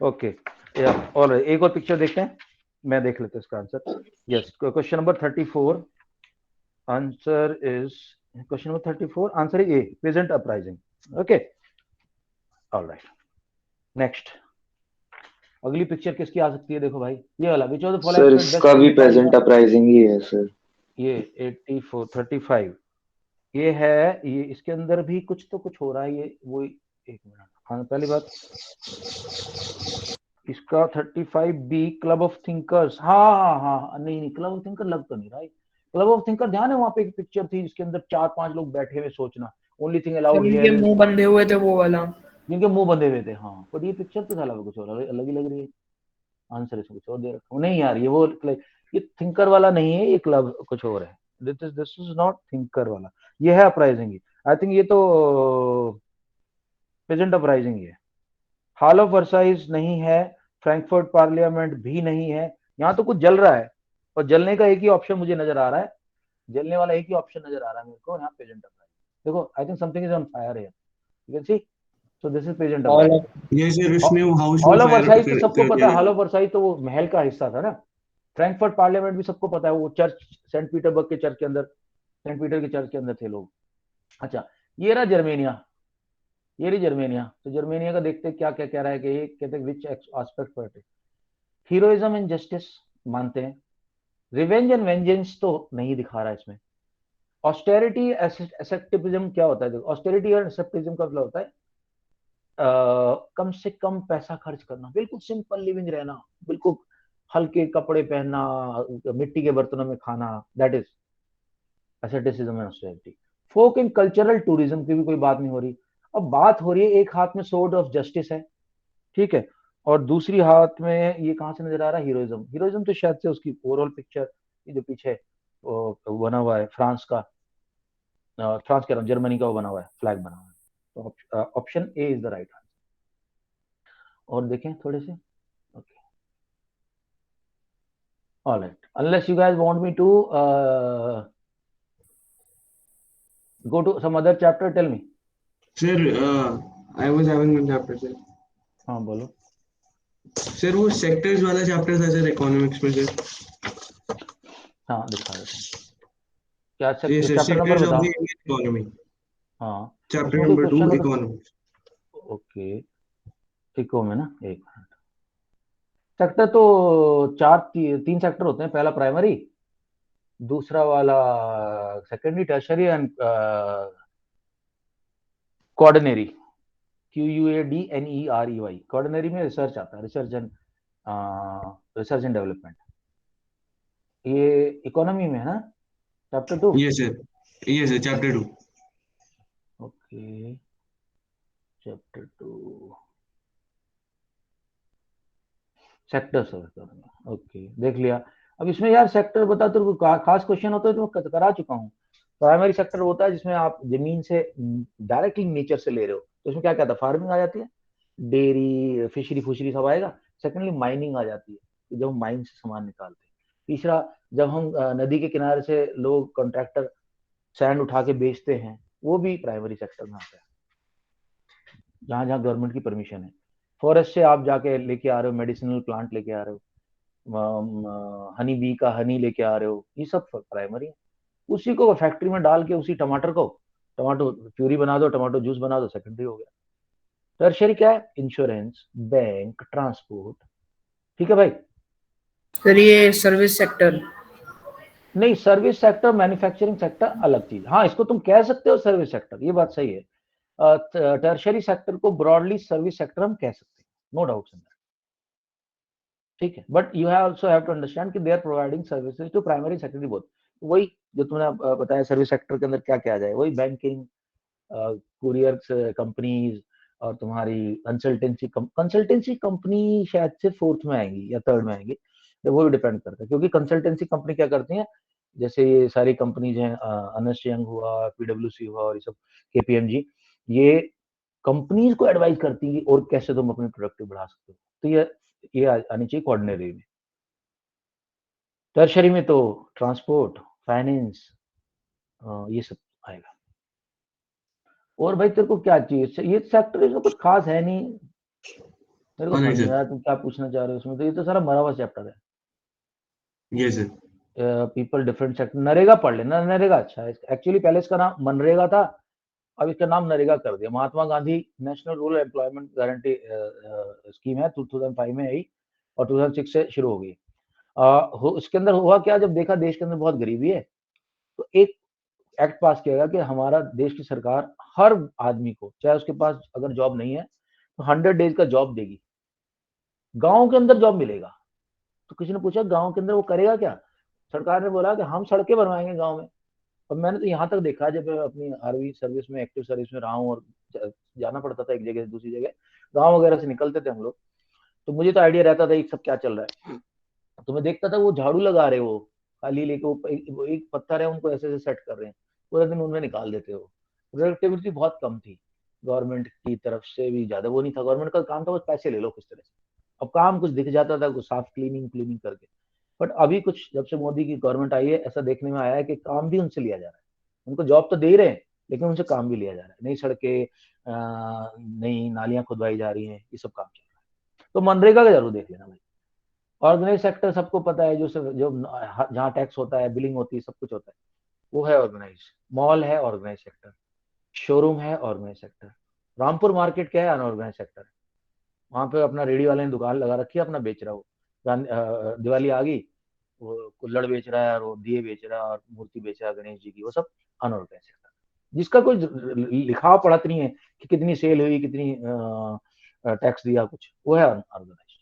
ओके ऑलराइट, एक और पिक्चर देखते हैं, मैं देख लेता हूँ इसका answer. Yes, question number 34, answer is, question number 34 answer is a, peasant uprising. Okay alright, next अगली पिक्चर किसकी आ सकती है, देखो भाई, ये वाला, which of the sir following इसका बेस्ट भी सिग्निफाइज प्रेजेंट अपराइजिंग ही है सर। ये 35 ये है, ये इसके अंदर भी कुछ तो कुछ हो रहा है, ये वो एक मिनट, हाँ पहली बात इसका 35B क्लब ऑफ थिंकर्स, हाँ नहीं क्लब ऑफ थिंकर लग तो नहीं रहा है। क्लब ऑफ थिंकर ध्यान है, वहां पे एक पिक्चर थी जिसके अंदर 4-5 लोग बैठे हुए सोचना, ओनली थिंग सर अलाउड उनके हियर इज, मुंह बंधे हुए थे वो वाला। जिनके मुंह बंधे हुए थे, हाँ, पर ये पिक्चर तो साला कुछ और अलग ही लग रही है। आंसर इसमें कुछ और दे रखा हूँ, नहीं यार ये वो ये थिंकर वाला नहीं है, ये क्लब कुछ और है, दिस इज नॉट थिंकर वाला, ये है अपराइजिंग। आई थिंक ये तो पेजेंट अपराइजिंग है। हॉल ऑफ वर्साइज नहीं है, फ्रैंकफर्ट पार्लियामेंट भी नहीं है, यहाँ तो कुछ जल रहा है, और जलने का एक ही ऑप्शन मुझे नजर आ रहा है, जलने वाला एक ही ऑप्शन नजर आ रहा है मेरे को यहाँ, पेजेंट अपराइजिंग। देखो I think something is on fire here, you can see, so this is peasant all uprising. ये सर उसने वो हाउस में हॉल ऑफ फायर वर्साइज तो कर सबको कर पता दिया है, था। हॉल ऑफ वर्साइज तो वो महल का हिस्सा था ना, फ्रैंकफर्ट पार्लियामेंट भी सबको पता है, वो चर्च सेंट पीटरबर्ग के चर्च के अंदर, सेंट पीटर के चर्च के अंदर थे लोग। अच्छा, ये रहा जर्मेनिया, ये रही जर्मेनिया। तो जर्मेनिया का देखते क्या क्या कह रहा है कि ये कहते हैं विच एस्पेक्ट पर हीरोइज्म एंड जस्टिस मानते हैं, रिवेंज एंड वेंजेंस तो नहीं दिखा रहा है इसमें। ऑस्टेरिटी एसेप्टिज्म क्या होता है? देखो, ऑस्टेरिटी और एसेप्टिज्म का मतलब होता है कम से कम पैसा खर्च करना, बिल्कुल सिंपल लिविंग रहना, बिल्कुल हल्के कपड़े पहनना, मिट्टी के बर्तनों में खाना, that is asceticism and austerity. Folk in cultural tourism की भी कोई बात नहीं हो रही। अब बात हो रही है एक हाथ में सोर्ड ऑफ जस्टिस है, ठीक है, और दूसरी हाथ में ये कहां से नजर आ रहा है? हीरोइज्म। हीरोइज्म तो शायद से उसकी ओवरऑल पिक्चर, ये जो पीछे वो बना हुआ है फ्रांस का, फ्रांस कह रहा हूँ, जर्मनी का वो बना हुआ है, फ्लैग बना हुआ है। तो option A is the right answer. और देखें थोड़े से, okay, alright, unless you guys want me to go to some other chapter, tell me. Sir I was having one chapter sir. हाँ बोलो। सर वो सेक्टर्स वाला चैप्टर था sir economics में सर। हाँ दिखा देता हूँ, क्या ये sir chapter number sectors of बताओ। द इंडियन इकोनॉमी, हाँ, चैप्टर उसमें कोई नंबर 2 क्वेश्चन हो तो, इकोनॉमिक्स। ओके, इको में ना, एक मिनट। सेक्टर तो तीन सेक्टर होते हैं, पहला प्राइमरी, दूसरा वाला सेकेंडरी, टर्शरी एंड कोऑर्डिनरी, QUADNEREY। कोऑर्डिनरी में रिसर्च आता है, रिसर्च एंड डेवलपमेंट। ये इकोनॉमी में है ना, chapter 2। Yes sir chapter 2। Okay, chapter 2 sectors of economy, okay, देख लिया। अब इसमें यार सेक्टर बता, तो खास क्वेश्चन होता है तो मैं करा चुका हूँ। प्राइमरी सेक्टर होता है जिसमें आप जमीन से डायरेक्टली नेचर से ले रहे हो, तो इसमें क्या क्या था? फार्मिंग आ जाती है, डेयरी, फिशरी फुशरी सब आएगा। सेकेंडली माइनिंग आ जाती है, जब हम माइन से सामान निकालते हैं। तीसरा, जब हम नदी के किनारे से लोग कॉन्ट्रैक्टर सैंड उठा के बेचते हैं, वो भी प्राइमरी सेक्टर में आता है, जहां जहां गवर्नमेंट की परमिशन है। फॉरेस्ट से आप जाके लेके आ रहे हो, मेडिसिनल प्लांट लेके आ रहे हो, हनी बी का हनी लेके आ रहे हो, ये सब प्राइमरी है। उसी को फैक्ट्री में डाल के, उसी टमाटर को, टमाटो प्यूरी बना दो, टमाटो जूस बना दो, सेकेंडरी हो गया। टर्शियरी क्या है? इंश्योरेंस, बैंक, ट्रांसपोर्ट, ठीक है भाई। सर ये सर्विस सेक्टर। नहीं, सर्विस सेक्टर, मैन्युफैक्चरिंग सेक्टर अलग चीज। हाँ, इसको तुम कह सकते हो सर्विस सेक्टर, ये बात सही है। टर्शियरी सेक्टर को ब्रॉडली सर्विस सेक्टर हम कह सकते हैं, नो डाउट्स इन दैट, ठीक है। But you have also have to understand कि they are providing services to primary sector both. वही जो तुमने बताया, सर्विस सेक्टर के अंदर क्या क्या आ जाए, वही बैंकिंग, कुरियर कंपनीज, और तुम्हारी कंसल्टेंसी कंपनी शायद से फोर्थ में आएंगी या थर्ड में आएंगी, तो वो भी डिपेंड करता है। क्योंकि कंसल्टेंसी कंपनी क्या करती हैं, जैसे ये सारी कंपनीज हैं, अर्नेस्ट यंग हुआ, PwC हुआ, और ये सब, KPMG, ये कंपनीज को एडवाइस करती है और कैसे तुम अपनी प्रोडक्टिव बढ़ा सकते हो। तो ये आनी चाहिए कोऑर्डिनरी में। टर्शरी में तो ट्रांसपोर्ट, फाइनेंस, ये सब आएगा। और भाई तेरे को क्या चाहिए? ये सेक्टर इसमें कुछ खास है नहीं, मेरे को समझ नहीं आया तुम क्या पूछना चाह रहे हो उसमें। तो ये तो सारा मरा हुआ चैप्टर है। Yes sir. People different sector, NREGA पढ़ लेना, नरेगा अच्छा है। एक्चुअली पहले इसका नाम मनरेगा था, अब इसका नाम नरेगा कर दिया। Mahatma Gandhi national rural employment guarantee scheme है, 2005 में आई और 2006 से शुरू हो गई। उसके अंदर हुआ क्या, जब देखा देश के अंदर बहुत गरीबी है, तो एक एक्ट पास किया गया कि हमारा देश की सरकार हर आदमी को, चाहे उसके पास अगर जॉब नहीं है, तो 100 डेज का जॉब देगी, गांव के अंदर जॉब मिलेगा। तो किसी ने पूछा गांव के अंदर वो करेगा क्या? सरकार ने बोला कि हम सड़कें बनवाएंगे गांव में। और मैंने तो यहाँ तक देखा, जब मैं अपनी आर्मी सर्विस में, एक्टिव सर्विस में रहा हूँ, और जाना पड़ता था एक जगह से दूसरी जगह, गांव वगैरह से निकलते थे हम लोग, तो मुझे तो आइडिया रहता था ये सब क्या चल रहा है। तो मैं देखता था वो झाड़ू लगा रहे, वो खाली लेके, वो एक पत्थर है, उनको ऐसे ऐसे सेट कर रहे हैं, पूरा दिन उनमें निकाल देते हो। प्रोडक्टिविटी बहुत कम थी, गवर्नमेंट की तरफ से भी ज्यादा वो नहीं था। गवर्नमेंट का काम था बस पैसे ले लो किस तरह से। अब काम कुछ दिख जाता था, कुछ साफ क्लीनिंग क्लीनिंग करके। बट अभी कुछ, जब से मोदी की गवर्नमेंट आई है, ऐसा देखने में आया है कि काम भी उनसे लिया जा रहा है। उनको जॉब तो दे ही रहे हैं, लेकिन उनसे काम भी लिया जा रहा है। नई सड़कें, नई नालियां खुदवाई जा रही हैं, ये सब काम चल रहा है। तो मनरेगा का जरूर देख लेना भाई। ऑर्गेनाइज सेक्टर सबको पता है, जो जहाँ टैक्स होता है, बिलिंग होती है, सब कुछ होता है, वो है ऑर्गेनाइज। मॉल है ऑर्गेनाइज सेक्टर, शोरूम है ऑर्गेनाइज सेक्टर। रामपुर मार्केट क्या है? अनऑर्गेनाइज सेक्टर है। वहां पे अपना रेडी वाले ने दुकान लगा रखी है, अपना बेच रहा हो। दिवाली आ गई, वो कुल्हड़ बेच रहा है और वो दिए बेच रहा है और मूर्ति बेच रहा है गणेश जी की, वो सब अनऑर्गेनाइज सेक्टर, जिसका कोई लिखा पढ़त नहीं है कि कितनी सेल हुई, कितनी टैक्स दिया, कुछ, वो है अनऑर्गेनाइज।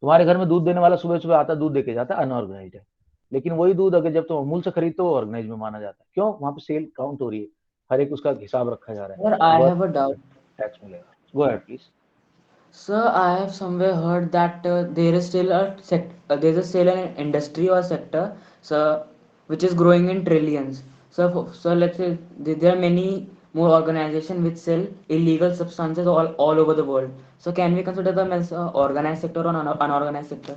तुम्हारे घर में दूध देने वाला सुबह सुबह आता, दूध देके जाता, अनऑर्गेनाइज है। लेकिन वही दूध अगर जब तुम अमूल से खरीदते हो, ऑर्गेनाइज में माना जाता है। क्यों? वहां पे सेल काउंट हो रही है, हर एक उसका हिसाब रखा जा रहा Sir, है, I वह have a doubt. टैक्स मिलेगा। Go ahead please. Sir, I have somewhere heard that there is still there's a still an industry or sector, sir, which is growing in trillions. So let's say there are many more organizations which sell illegal substances all over the world. So can we consider them as organized sector or unorganized sector?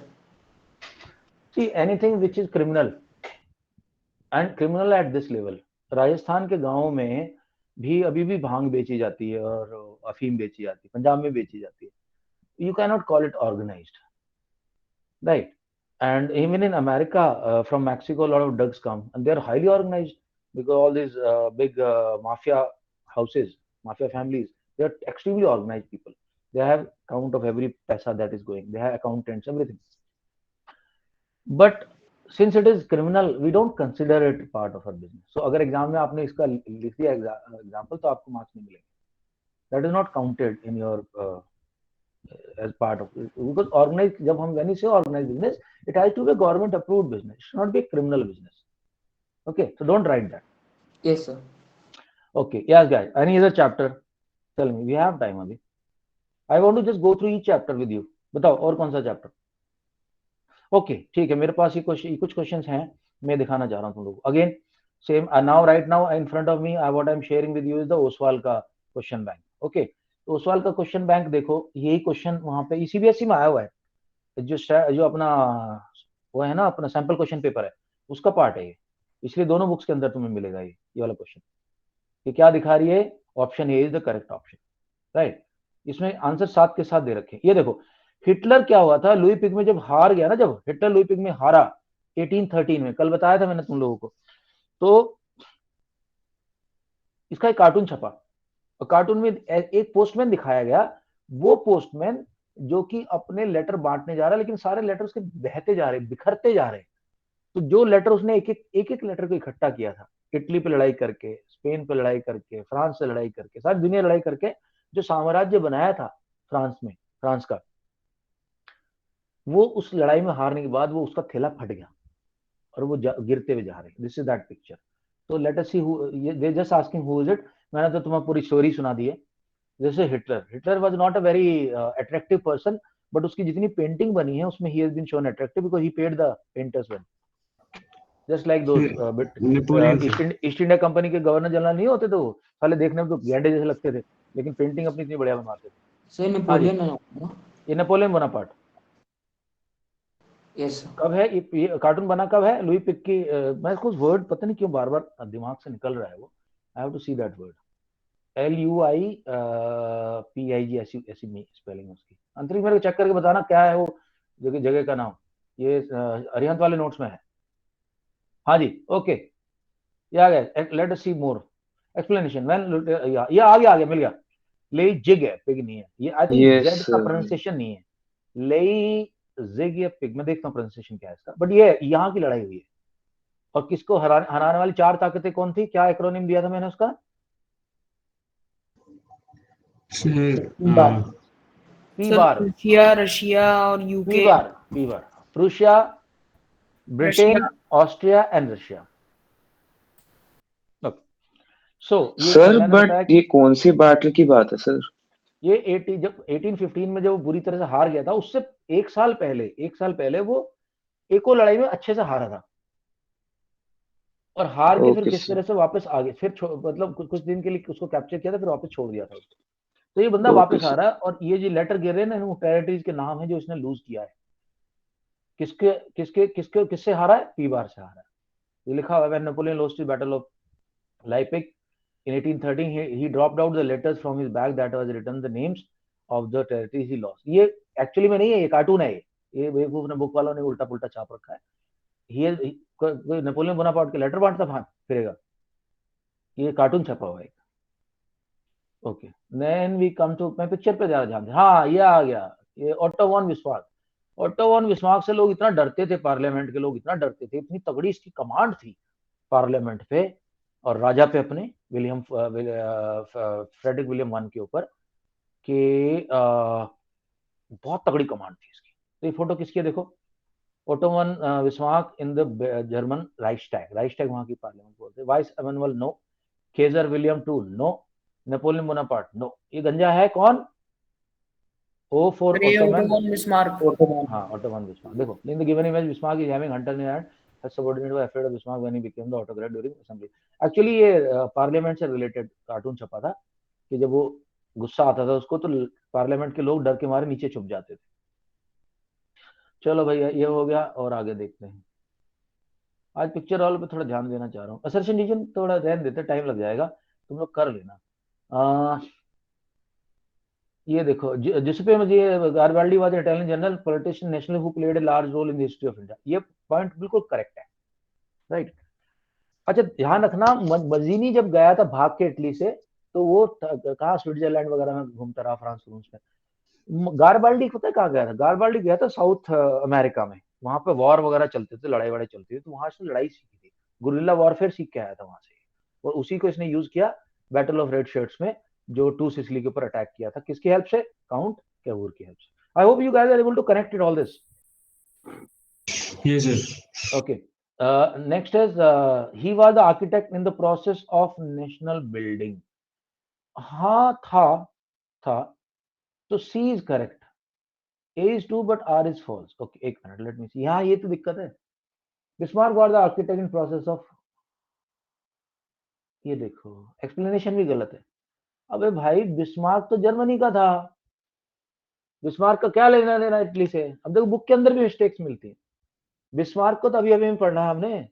See anything which is criminal, and criminal at this level. Rajasthan के गांवों में भी अभी भी भांग बेची जाती है और अफीम बेची जाती है, पंजाब में बेची जाती है। You can not call it organised, right? And even in America, from Mexico, a lot of drugs come, and they're highly organized because all these big mafia houses, mafia families, they're extremely organized people. They have count of every paisa that is going. They have accountants, everything. But since it is criminal, we don't consider it part of our business. So अगर exam में आपने इसका लिख दिया example, तो आपको marks नहीं मिलेंगे. That is not counted in your as part of it. Because organized, जब हम when you say organized business, it has to be a government approved business. It should not be a criminal business. Okay, so don't write that. Yes, sir. Okay, yes guys, any other chapter? Tell me, we have time अभी. I want to just go through each chapter with you. बताओ और कौन सा chapter? Okay, ठीक है, मेरे पास ये कुछ क्वेश्चंस हैं, मैं दिखाना चाह रहा हूँ तुम लोग again same now right now in front of me what I am sharing with you is the Oswal का क्वेश्चन बैंक। ओके, तो ओसवाल का क्वेश्चन बैंक देखो, यही क्वेश्चन वहां पे सीबीएसई में आया हुआ है, जो अपना वो है ना, अपना सैंपल क्वेश्चन पेपर है, उसका पार्ट है ये, इसलिए दोनों बुक्स के अंदर तुम्हें मिलेगा ये वाला क्वेश्चन। ये क्या दिखा रही है? Option A is the correct option, right? इसमें आंसर साथ के साथ दे रखे। ये देखो, हिटलर क्या हुआ था लुई पिग में, जब हार गया ना, जब हिटलर लुई पिग में हारा 1813 में, कल बताया था मैंने तुम लोगों को, तो इसका एक कार्टून छपा, और कार्टून में एक पोस्टमैन दिखाया गया। वो पोस्टमैन जो कि अपने लेटर बांटने जा रहा है, लेकिन सारे लेटर उसके बहते जा रहे, बिखरते जा रहे। तो जो लेटर उसने एक लेटर को इकट्ठा किया था, इटली पे लड़ाई करके, स्पेन पे लड़ाई करके, फ्रांस से लड़ाई करके, सारी दुनिया लड़ाई करके जो साम्राज्य बनाया था फ्रांस का, वो उस लड़ाई में हारने के बाद वो उसका थैला फट गया और वो गिरते हुए जा रहे। This is that picture. तो let us see they just asking who is it. मैंने तो तुम्हें पूरी स्टोरी सुना दी है। जैसे Hitler was not a very attractive person, but उसकी जितनी पेंटिंग बनी है उसमें ही has been shown attractive because he paid the painters well, just like those Napoleon East India Company के गवर्नर जनरल नहीं होते, तो साले देखने में तो गेंडे जैसे लगते थे, लेकिन पेंटिंग अपनी इतनी बढ़िया बनवाते थे। Sir, Napoleon. No? ये नेपोलियन बोनापार्ट Yes, sir. कब है? ये कार्टून बना कब है? लुई पिक की मैं कुछ वर्ड पता नहीं क्यों बार बार दिमाग से निकल रहा है वो। I have to see that word, LUIPIG, ऐसी स्पेलिंग उसकी। अंतरिक्ष मेरे को चेक करके बताना क्या है वो जगह का नाम। ये अरिहंत वाले नोट्स में है। हाँ जी, ओके, ये आ गया। Let us see more explanation. When ये आ गया मिल गया। ले जिग है, पिग नहीं है ये। आई थिंक Yes, जेड का sir. प्रोनाउंसिएशन नहीं है, ले जिग या पिग। मैं देखता हूँ प्रोनाउंसिएशन क्या है इसका, बट ये यहाँ की लड़ाई हुई है। और किसको हराने वाली 4 ताकतें कौन थी? क्या एक्रोनिम दिया था मैंने उसका? पी बार, प्रूशिया, रशिया और UK. P bar, Prussia, Britain, Russia. Austria and Russia. So sir but ये कौन सी बैटल की बात है सर? ये 1815 में जब वो बुरी तरह से हार गया था, उससे एक साल पहले वो एक और लड़ाई में अच्छे से हारा था, और हार के फिर किस तरह से वापस आ गए। फिर मतलब कुछ दिन के लिए उसको कैप्चर किया था, फिर वापस छोड़ दिया था उसको। तो ये बंदा वापस आ रहा है, और ये जो लेटर गिर रहे हैं ना, वो टेरिटरीज के नाम है जो इसने लूज किया है। किससे हारा है? पी बार से हारा है। ये लिखा हुआ है, Napoleon lost the battle of Leipzig in 1813 he dropped out the letters from his bag that was written the names of the territories he lost. ये एक्चुअली में नहीं है, ये कार्टून है। ये बेवकूफ ने बुक वालों ने उल्टा पुल्टा छाप रखा है। कोई नेपोलियन बोनापार्ट के लेटर बांटता फिरेगा, ये कार्टून छपा हुआ है। Okay, then we come to, मैं पिक्चर पे जा रहा था। हाँ, ये आ गया, ये Otto von Bismarck. Otto von Bismarck से लोग इतना डरते थे, पार्लियामेंट के लोग इतना डरते थे, इतनी तगड़ी इसकी कमांड थी पार्लियामेंट पे और राजा पे, अपने फ्रेडरिक विलियम वन के ऊपर, कि बहुत तगड़ी कमांड थी इसकी। तो ये फोटो किसकी है देखो, Otto von Bismarck in the German Reichstag वहां की पार्लियामेंट बोलते। वाइस Emmanuel no, Kaiser William two no, Napoleon Bonaparte no. ये गंजा है कौन? ओ फॉर अरे ऑटोमन। Otto von Bismarck. हाँ, ऑटो वन बिस्मार्क। देखो, in the given image Bismarck is having hunter in hand, has subordinate were afraid of Bismarck when he became the autocrat during assembly. Actually ये parliament से related cartoon छपा था कि जब वो गुस्सा आता था उसको तो पार्लियामेंट के लोग डर के मारे नीचे छुप जाते थे। चलो भैया, ये हो गया और आगे देखते हैं। आज पिक्चर हॉल पे थोड़ा ध्यान देना चाह रहा हूँ। असर्शन रीजन थोड़ा रहने देते, टाइम लग जाएगा, तुम लोग कर लेना। ये देखो, जिसपे मुझे Garibaldi was Italian general politician national who played a large role in the history of India. ये पॉइंट बिल्कुल करेक्ट है, राइट। अच्छा, ध्यान रखना, मजीनी जब गया था भाग के इटली से, तो वो कहा स्विट्जरलैंड वगैरह में घूमता रहा, फ्रांस में। गारिबाल्डी पता है कहाँ गया था? गारिबाल्डी गया था साउथ अमेरिका में, वहां पे वॉर वगैरह चलते थे, लड़ाई वड़ाई चलती थी, तो वहां से लड़ाई सीखी थी, गुरिल्ला वॉरफेयर सीख के आया था वहां से, और उसी को इसने यूज किया बैटल ऑफ रेड शर्ट्स में, जो टू सिसिली के ऊपर अटैक किया था। किसकी हेल्प से? काउंट कैवूर की हेल्प से। I hope you guys are able to connect it all this. Yes, sir. Okay. Next is he was the architect in the process of national building. हाँ, था। तो C is correct. A is true but R is false. Okay, एक minute, let me see. यहाँ ये तो दिक्कत है। Bismarck was the architect in process of, ये देखो एक्सप्लेनेशन भी गलत है। अबे भाई, बिस्मार्क तो जर्मनी का था, बिस्मार्क का क्या लेना देना इटली से? अब देखो, बुक के अंदर भी मिस्टेक्स मिलती है। बिस्मार्क को तो अभी अभी में पढ़ना है हमने,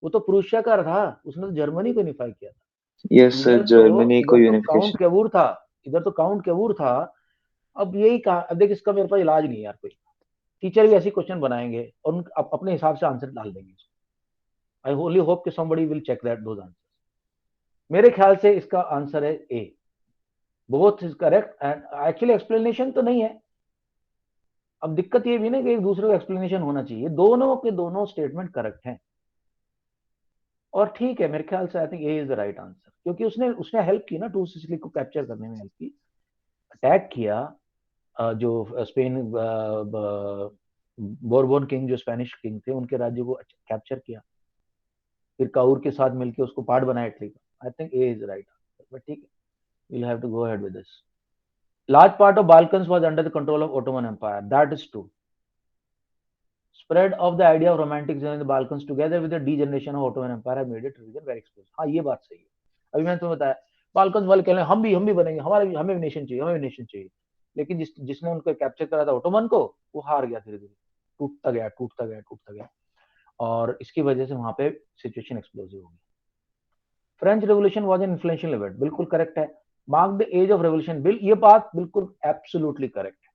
वो तो प्रूशिया का था, उसने तो जर्मनी को यूनिफाई किया था। यस सर, जर्मनी को इधर तो यूनिफिकेशन। काउंट कैवूर था, इधर तो काउंट कैवूर था। अब यही कहा, अब देख, इसका मेरे पास इलाज नहीं है यार, कोई टीचर भी ऐसी क्वेश्चन बनाएंगे और उन अपने हिसाब से आंसर डाल देंगे। आई ओनली होप कि somebody will check that those answers. मेरे ख्याल से इसका आंसर है A, both is correct. And actually explanation तो नहीं है। अब दिक्कत ये भी ना कि एक दूसरे को एक्सप्लेनेशन होना चाहिए। दोनों के दोनों स्टेटमेंट करेक्ट हैं और ठीक है, मेरे ख्याल से I think A is the right answer, क्योंकि उसने हेल्प की ना टू सिसिली को कैप्चर करने में, हेल्प की, अटैक किया। जो स्पेन बोरबोन किंग, जो स्पेनिश किंग थे, उनके राज्य को कैप्चर किया, फिर काउर के साथ मिलकर उसको पार्ट बनाया इटली का। I think A is the right answer, but ठीक है, we'll have to go ahead with this. Large part of Balkans was under the control of Ottoman Empire. That is true. Spread of the idea of romanticism in the Balkans together with the degeneration of Ottoman Empire have made it region very exposed. हाँ, ये बात सही है। अभी मैंने तुम्हें बताया, Balkan वाले कह रहे हैं हम भी बनेंगे, हमें भी नेशन चाहिए, लेकिन जिसने उनको कैप्चर करा था ओटोमन को, वो हार गया, धीरे धीरे टूटता गया, और इसकी वजह से वहां पे सिचुएशन एक्सप्लोसिव हो गई। French revolution was an influential event, बिल्कुल करेक्ट है। Mark the age of revolution bill, ये बात बिल्कुल एब्सोल्युटली करेक्ट है।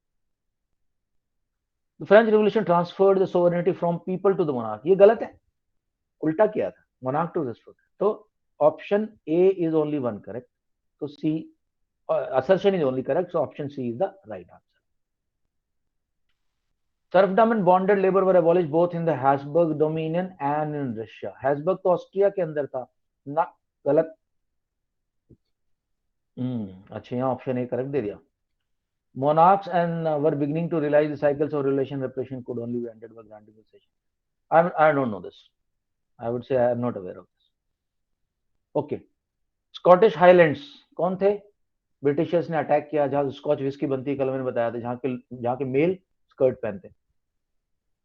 The French revolution transferred the sovereignty from people to the monarch, ये गलत है, उल्टा किया था, मोनार्क टू डिस्ट्रिक्ट। तो option A is only one correct, तो C assertion is only correct, so option C is the right answer. Serfdom and bonded labor were abolished both in the Habsburg dominion and in Russia. Habsburg तो Austria के अंदर था ना, गलत। अच्छा, यहाँ option A correct they दिया। Monarchs and were beginning to realize the cycles of relation repression could only be ended by granting cessation. I don't know this. I would say I am not aware of this. Okay. Scottish Highlands कौन थे? Britishers ने attack किया, जहां scotch whisky बनती है, कल मैंने बताया था, जहां के मेल स्कर्ट पहनते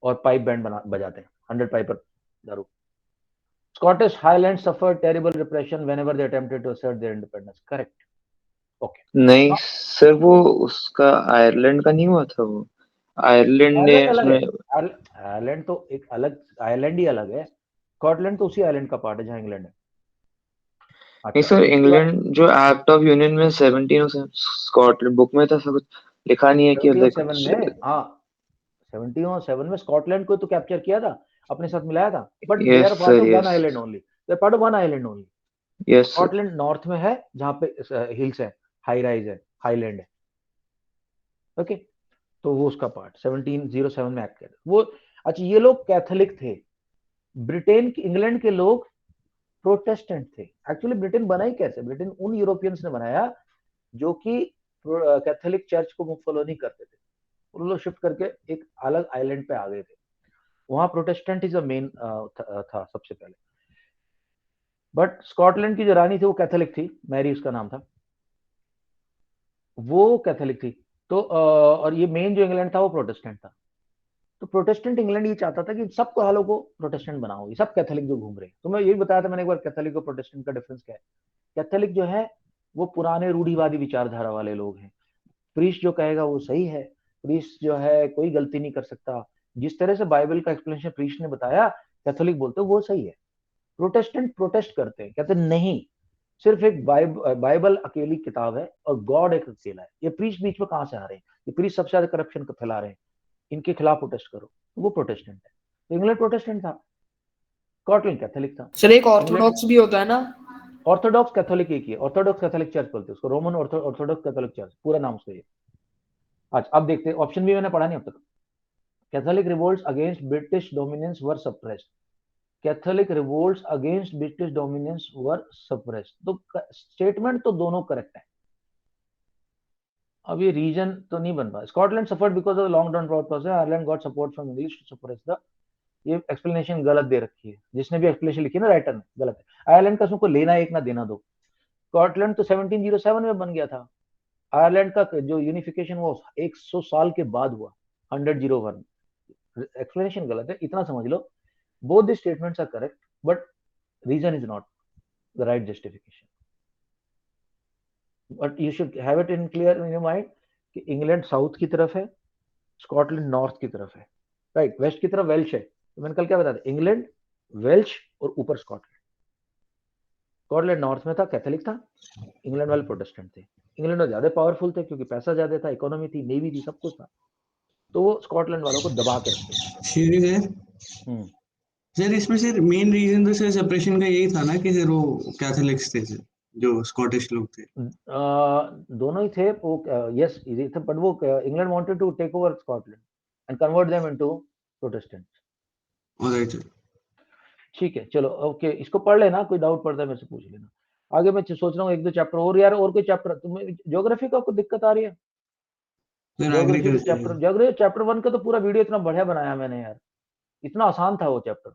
और पाइप बैंड बजाते हैं, 100 पाइपर दारू। Scottish highland suffered terrible repression whenever they attempted to assert their independence, correct. Okay, नहीं सर, वो उसका आयरलैंड का नहीं हुआ था, वो आयरलैंड ने उसमें, आयरलैंड तो एक अलग, आयरलैंड ही अलग है, स्कॉटलैंड तो उसी आयरलैंड का पार्ट है जहां इंग्लैंड है। नहीं सर, इंग्लैंड जो एक्ट ऑफ यूनियन में 17 स्कॉटलैंड बुक में था, सब लिखा नहीं है कि 1707 में, हाँ 1707 में स्कॉटलैंड को तो कैप्चर किया था, अपने साथ मिलाया था, but they Yes, are part sir, of one yes. Island only, they are part of one island only. Yes, sir. Scotland north में है जहाँ पे हिल्स है, हाई राइज है, हाईलैंड है। ओके, तो वो उसका पार्ट 1707 में एक्ट किया था वो। अच्छा, ये लोग कैथोलिक थे। ब्रिटेन इंग्लैंड के लोग प्रोटेस्टेंट थे। एक्चुअली ब्रिटेन बना ही कैसे? ब्रिटेन उन यूरोपियंस ने बनाया जो कि कैथोलिक चर्च को फॉलो नहीं करते थे, उन लोग शिफ्ट करके एक अलग आइलैंड पे आ गए थे। वहां प्रोटेस्टेंटिज्म मेन था सबसे पहले। बट स्कॉटलैंड की जो रानी थी वो कैथोलिक थी, मैरी उसका नाम था, वो कैथोलिक थी। तो और ये मेन जो इंग्लैंड था वो प्रोटेस्टेंट था। तो प्रोटेस्टेंट इंग्लैंड ये चाहता था कि सबको हालों को प्रोटेस्टेंट बनाओ, ये सब कैथोलिक जो घूम रहे हैं। तो मैं यही बताया था मैंने एक बार, कैथोलिक और प्रोटेस्टेंट का डिफरेंस क्या है। कैथोलिक जो है वो पुराने रूढ़िवादी विचारधारा वाले लोग हैं। प्रीस्ट जो कहेगा वो सही है, प्रीस्ट जो है कोई गलती नहीं कर सकता। जिस तरह से बाइबल का एक्सप्लेनेशन प्रीस्ट ने बताया, कैथोलिक बोलते वो सही है। प्रोटेस्टेंट प्रोटेस्ट करते हैं, कहते नहीं, सिर्फ एक बाइबल अकेली किताब है और गॉड एक अकेला है। ये प्रीस्ट बीच में कहां से आ रहे हैं? ये प्रीस्ट सबसे ज्यादा करप्शन को फैला रहे हैं, इनके खिलाफ प्रोटेस्ट करो। तो वो प्रोटेस्टेंट है। तो इंग्लैंड प्रोटेस्टेंट था, स्कॉटलैंड कैथोलिक था। सर एक ऑर्थोडॉक्स भी होता है ना? ऑर्थोडॉक्स कैथोलिक एक ही है, ऑर्थोडॉक्स कैथोलिक चर्च बोलते हैं उसको, रोमन ऑर्थोडॉक्स कैथोलिक चर्च पूरा नाम उसका ये। अच्छा, अब देखते हैं, ऑप्शन भी मैंने पढ़ा नहीं अब तक। Catholic revolts against British dominance were suppressed. Catholic revolts against British dominance were suppressed. तो स्टेटमेंट तो दोनों करेक्ट है। अब ये रीजन तो नहीं बन पाया। Scotland suffered because of long run process, Ireland got support from English to suppress the. ये एक्सप्लेनेशन गलत दे रखी है, जिसने भी एक्सप्लेनेशन लिखी ना राइटर ने, गलत है। आयरलैंड का उसको लेना एक ना देना दो। स्कॉटलैंड तो 1707 में बन गया था। आयरलैंड का जो यूनिफिकेशन वो 100 साल के बाद हुआ, 100 एक्सप्लेनेशन गलत है, इतना समझ लो। Both the statements are correct, but reason is not the right justification. But you should have it in clear in your mind कि इंग्लैंड साउथ की तरफ है, स्कॉटलैंड नॉर्थ की तरफ है, राइट। वेस्ट की तरफ वेल्श है। तो मैंने कल क्या बताया था, इंग्लैंड, वेल्श और ऊपर स्कॉटलैंड। स्कॉटलैंड नॉर्थ में था, कैथोलिक था, इंग्लैंड वाले प्रोटेस्टेंट थे। इंग्लैंड में ज्यादा पावरफुल थे क्योंकि पैसा ज्यादा था, इकोनॉमी थी, नेवी थी, सब कुछ था। तो वो स्कॉटलैंड वालों को दबा के रखते थे। श्री सर, हम्म। सर इसमें सर मेन रीजन तो सर सेपरेशन का यही था ना कि सर वो कैथोलिक्स थे सर, जो स्कॉटिश लोग थे। दोनों ही थे वो, यस इजी थे, बट वो England wanted to take over Scotland and convert them into Protestant. Alright sir. ठीक है, चलो ओके, इसको पढ़ लेना, कोई डाउट पड़ता है मेरे से पूछ लेना। आगे मैं सोच रहा हूँ एक दो चैप्टर और यार, और कोई चैप्टर तुम्हें ज्योग्राफी का आपको दिक्कत आ रही है? सर ज्योग्राफी के एग्रीकल्चर। चैप्टर, ज्योग्राफी चैप्टर 1 का तो पूरा वीडियो इतना बढ़िया बनाया मैंने यार, इतना आसान था वो चैप्टर।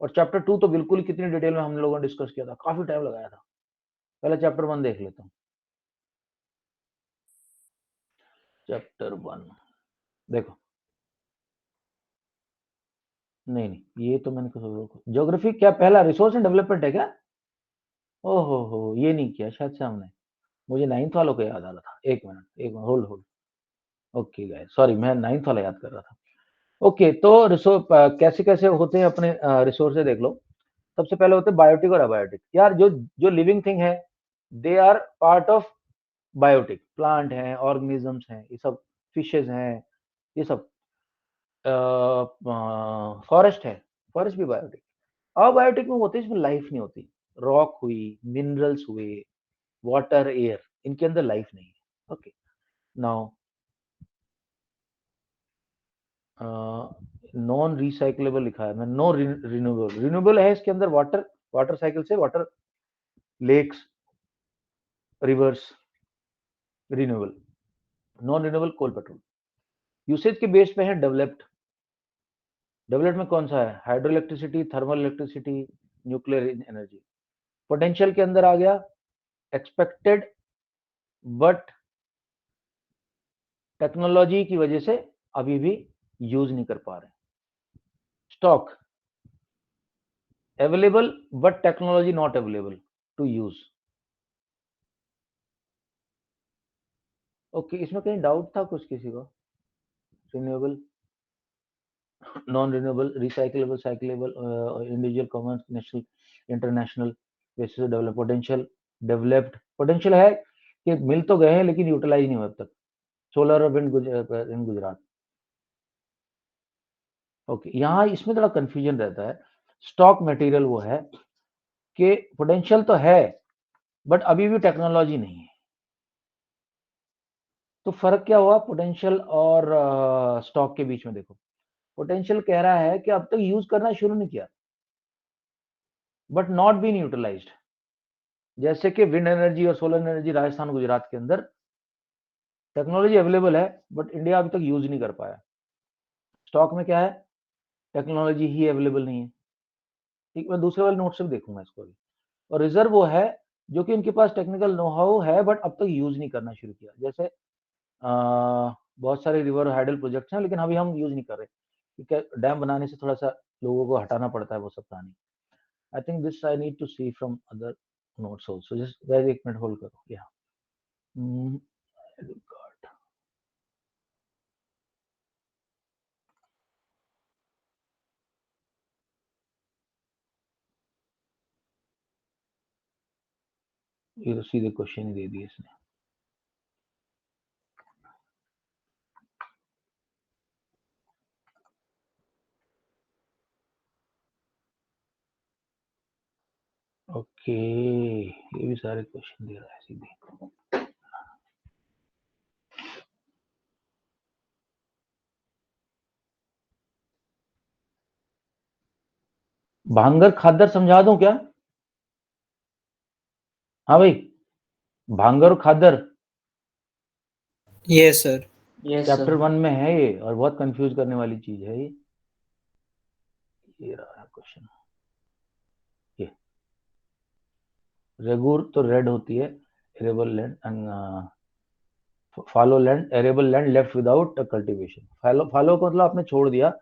और चैप्टर 2 तो बिल्कुल ही कितनी डिटेल में हम लोगों ने डिस्कस किया था, काफी टाइम लगाया था। पहले चैप्टर 1 देख लेता हूँ। चैप्टर 1 देखो, नहीं नहीं ये तो मैंने ज्योग्राफी क्या पहला रिसोर्स एंड डेवलपमेंट है क्या? ओहो, ये नहीं किया शायद से हमने। मुझे 9th वालों को याद आ रहा था। एक minute hold hold. Okay guys, sorry, मैं 9th वाला याद कर रहा था। ओके, तो रिसोर्स कैसे कैसे होते हैं अपने रिसोर्सेज देख लो। सबसे पहले होते हैं बायोटिक और अबायोटिक। यार जो जो लिविंग थिंग है they are part of biotic. Plant हैं, ऑर्गेनिजम्स हैं, ये सब, फिशेज हैं, ये सब। फॉरेस्ट है, फॉरेस्ट भी बायोटिक। अबायोटिक में होते हैं इसमें लाइफ नहीं होती। रॉक हुई, मिनरल्स हुए, वाटर, एयर, इनके अंदर लाइफ नहीं है। ओके, नाउ नॉन रिसाइकलेबल लिखा है, मैं नो रिन्यूएबल। रिन्यूएबल है इसके अंदर वाटर, वाटर साइकिल से water, lakes, rivers, renewable. Non renewable coal, petrol. Usage के बेस पे है डेवलप्ड। डेवलप्ड में कौन सा है? Hydro electricity, thermal electricity, nuclear energy. Potential के अंदर आ गया एक्सपेक्टेड, बट टेक्नोलॉजी की वजह से अभी भी यूज नहीं कर पा रहे। Stock available but technology not available to use. Okay, इसमें कहीं डाउट था कुछ किसी को? Renewable, non renewable, recyclable, cyclable, individual, common, national, international basis develop. Potential, developed. Potential है कि मिल तो गए हैं लेकिन यूटिलाइज नहीं हुए अब तक। सोलर और विंड इन गुजरात। ओके, यहाँ इसमें थोड़ा कंफ्यूजन रहता है। स्टॉक मटेरियल वो है कि पोटेंशियल तो है बट अभी भी टेक्नोलॉजी नहीं है। तो फर्क क्या हुआ पोटेंशियल और स्टॉक के बीच में? देखो, पोटेंशियल कह रहा है कि अब तक यूज करना शुरू नहीं किया बट नॉट बीन यूटिलाइज्ड, जैसे कि विंड एनर्जी और सोलर एनर्जी राजस्थान गुजरात के अंदर टेक्नोलॉजी अवेलेबल है बट इंडिया अभी तक यूज नहीं कर पाया। स्टॉक में क्या है? टेक्नोलॉजी ही अवेलेबल नहीं है। ठीक, मैं दूसरे वाले नोट से भी देखूंगा इसको भी। और रिजर्व वो है जो कि उनके पास टेक्निकल नो हाउ है बट अब तक यूज नहीं करना शुरू किया। जैसे बहुत सारे रिवर हाइडल प्रोजेक्ट्स हैं लेकिन अभी हम यूज नहीं कर रहे क्योंकि डैम बनाने से थोड़ा सा लोगों को हटाना पड़ता है वो सब पानी। I think this I need to see from other notes also. Just guys एक मिनट होल्ड करो। या ये तो सीधे क्वेश्चन ही दे दिए इसने। ओके, ये भी सारे क्वेश्चन दे रहा है सीधे। भांगर खादर समझा दूं क्या? हाँ भाई, भांगर और खादर Yes, sir. Yes, chapter sir. 1 में है ये और बहुत कंफ्यूज करने वाली चीज है ये रहा क्वेश्चन। ये रेगुर तो रेड होती है, arable land and follow land, arable land left without cultivation. Follow को मतलब आपने छोड़ दिया,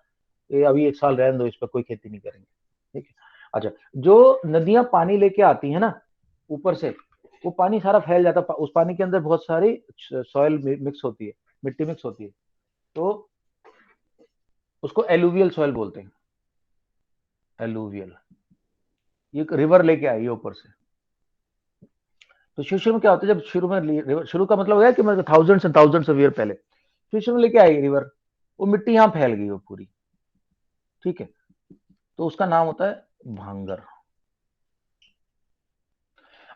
ये अभी 1 साल रहने दो, इस पर कोई खेती नहीं करेंगे। ठीक है। अच्छा, जो नदियां पानी लेके आती है ना ऊपर से, वो पानी सारा फैल जाता है, उस पानी के अंदर बहुत सारी सॉइल मिक्स होती है, मिट्टी मिक्स होती है, तो उसको एलुवियल सॉइल बोलते हैं। एलुवियल, ये रिवर लेके आई है ऊपर से। तो शुरू में क्या होता है, जब शुरू में रिवर, शुरू का मतलब है कि मतलब thousands and thousands of year पहले शुरू में लेके आई रिवर, वो मिट्टी यहाँ फैल गई वो पूरी। ठीक है, तो उसका नाम होता है भांगर।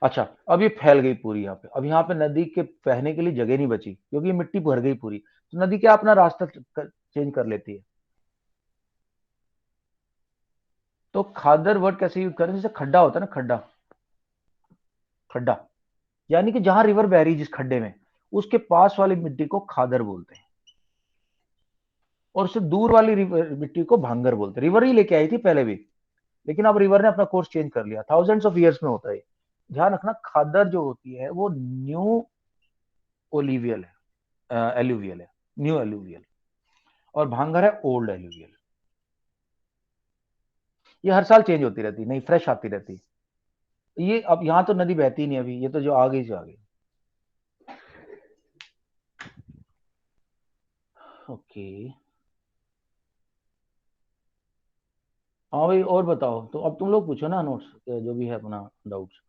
अच्छा, अब ये फैल गई पूरी यहाँ पे, अब यहाँ पे नदी के बहने के लिए जगह नहीं बची क्योंकि मिट्टी भर गई पूरी, तो नदी क्या अपना रास्ता चेंज कर लेती है। तो खादर वर्ड कैसे यूज करें? जैसे खड्डा होता है ना, खड्डा, खड्डा यानी कि जहां रिवर बह रही जिस खड्डे में, उसके पास वाली मिट्टी को खादर बोलते हैं और उससे दूर वाली मिट्टी को भांगर बोलते हैं। रिवर ही लेके आई थी पहले भी, लेकिन अब रिवर ने अपना कोर्स चेंज कर लिया। थाउजेंड्स ऑफ ईयर्स में होता है। ध्यान रखना, खादर जो होती है वो न्यू ओलिवियल है, एलुवियल है, न्यू एलुवियल, और भांगर है ओल्ड एलुवियल। ये हर साल चेंज होती रहती, नहीं फ्रेश आती रहती। ये अब यहाँ तो नदी बहती नहीं अभी, ये तो जो आ गई जो आ गई। ओके, हाँ भाई, और बताओ। तो अब तुम लोग पूछो ना नोट्स, जो भी है अपना डाउट्स।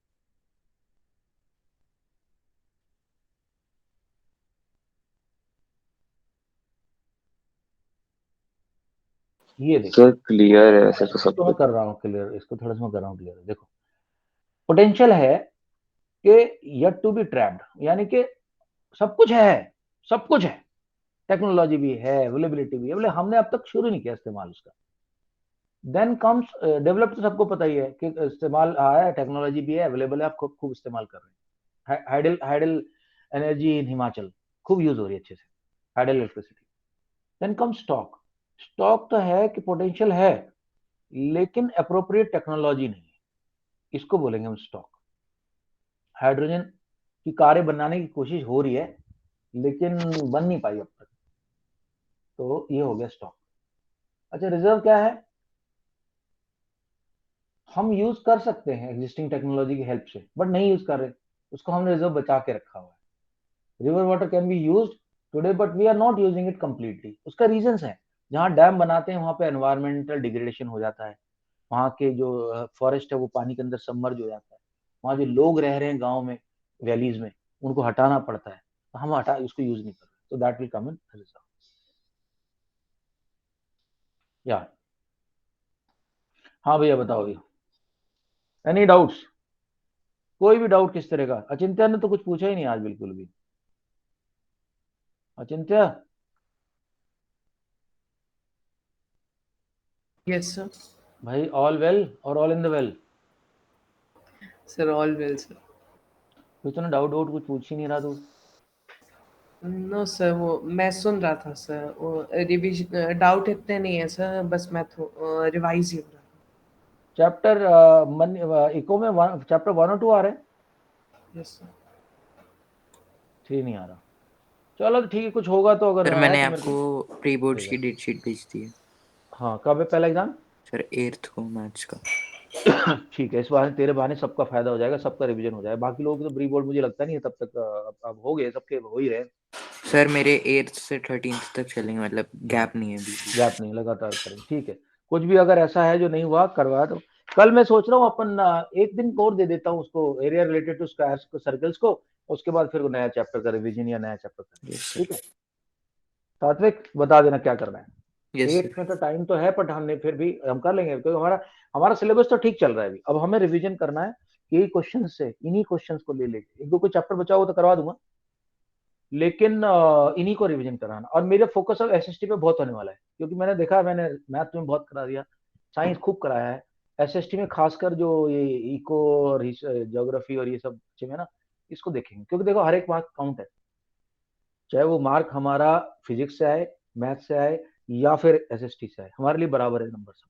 ये देखो, सर क्लियर है ऐसे तो सब इसको मैं कुछ। कर रहा हूँ क्लियर, इसको थोड़ा सा मैं कर रहा हूँ क्लियर। देखो, पोटेंशियल है कि यट टू बी ट्रैप्ड, यानी कि सब कुछ है, सब कुछ है, टेक्नोलॉजी भी है, अवेलेबिलिटी भी है, बोले हमने अब तक शुरू नहीं किया इस्तेमाल उसका। देन कम्स डेवलप, तो सबको पता ही है कि इस्तेमाल आया है, टेक्नोलॉजी भी है, अवेलेबल है, आप खूब खूब इस्तेमाल कर रहे हैं। Hydel hydel energy in Himachal खूब यूज हो रही है अच्छे से, hydel electricity. Then come stock. Stock तो है कि पोटेंशियल है लेकिन अप्रोप्रिएट टेक्नोलॉजी नहीं है, इसको बोलेंगे हम स्टॉक। हाइड्रोजन की कारें बनाने की कोशिश हो रही है लेकिन बन नहीं पाई अब तक, तो ये हो गया स्टॉक। अच्छा, रिजर्व क्या है? हम यूज कर सकते हैं एग्जिस्टिंग टेक्नोलॉजी की हेल्प से बट नहीं यूज कर रहे, उसको हमने रिजर्व बचा के रखा हुआ है। River water can be use today but we are not using it completely. उसका रीजंस है, जहां डैम बनाते हैं वहां पे एनवायरमेंटल डिग्रेडेशन हो जाता है, वहाँ के जो फॉरेस्ट है वो पानी के अंदर सबमर्ज हो जाता है, वहाँ जो लोग रह रहे हैं गाँव में, वैलीज में, उनको हटाना पड़ता है, तो हम हटा उसको यूज नहीं कर रहे, तो that will come in reserve. या हाँ भैया बताओ भैया, एनी डाउट्स? कोई भी डाउट किस तरह का? अचिंत्य ने तो कुछ पूछा ही नहीं आज बिल्कुल भी। अचिंत्य, Yes, sir. भाई ऑल वेल और all in the well? Sir, all well, sir. कुछ तूने डाउट कुछ पूछ ही नहीं रहा तू। No, sir. वो मैं सुन रहा था सर, वो रिवीजन डाउट इतने नहीं है सर, बस मैं रिवाइज ही हो रहा चैप्टर मन इको में चैप्टर 1 और 2 आ रहे हैं, था। Yes, sir. 3 नहीं आ रहा। चलो तो ठीक है, कुछ होगा तो अगर सर आया मैंने तो मेरे को आपको प्री बोर्ड्स ठीक की है। डेट शीट भेज दी है हाँ कब है पहला एग्जाम? सर, 8th को मैथ्स का। ठीक है, इस बार तेरे बहाने सबका फायदा हो जाएगा, सबका रिवीजन हो जाएगा। बाकी लोगों के तो प्री बोर्ड मुझे लगता नहीं है तब तक, अब हो गए सबके, हो ही रहे। सर मेरे 8th से 13th तक चलेंगे, मतलब गैप नहीं है बीच में। गैप नहीं, लगातार करेंगे। ठीक है, कुछ भी अगर ऐसा है जो नहीं हुआ करवा दो। कल मैं सोच रहा हूँ अपन एक दिन और दे देता हूँ उसको, एरिया रिलेटेड टू स्क्वायर्स को, सर्कल्स को, उसके बाद फिर वो नया चैप्टर का रिवीजन या नया चैप्टर करेंगे। यस ठीक सर। है, सात्विक बता देना क्या करना है। Yes 8 sir. में तो टाइम तो है, बट हमने फिर भी हम कर लेंगे क्योंकि हमारा हमारा सिलेबस तो ठीक चल रहा है अभी। अब हमें रिवीजन करना है, यही क्वेश्चन से, इन्हीं क्वेश्चंस को ले लेके, एक दो कोई चैप्टर बचा हो तो करवा दूंगा, लेकिन इन्हीं को रिवीजन कराना। और मेरा फोकस अब एसएसटी पे बहुत होने वाला है, क्योंकि मैंने देखा, मैंने मैथ में बहुत करा दिया, साइंस खूब कराया है, एसएसटी में खासकर जो ये इको और ज्योग्राफी और ये सब चीजें है ना, इसको देखेंगे। क्योंकि देखो हर एक मार्क काउंट है, चाहे वो मार्क हमारा फिजिक्स से आए, मैथ से आए या फिर एसएसटी से आए, हमारे लिए बराबर है नंबर सब।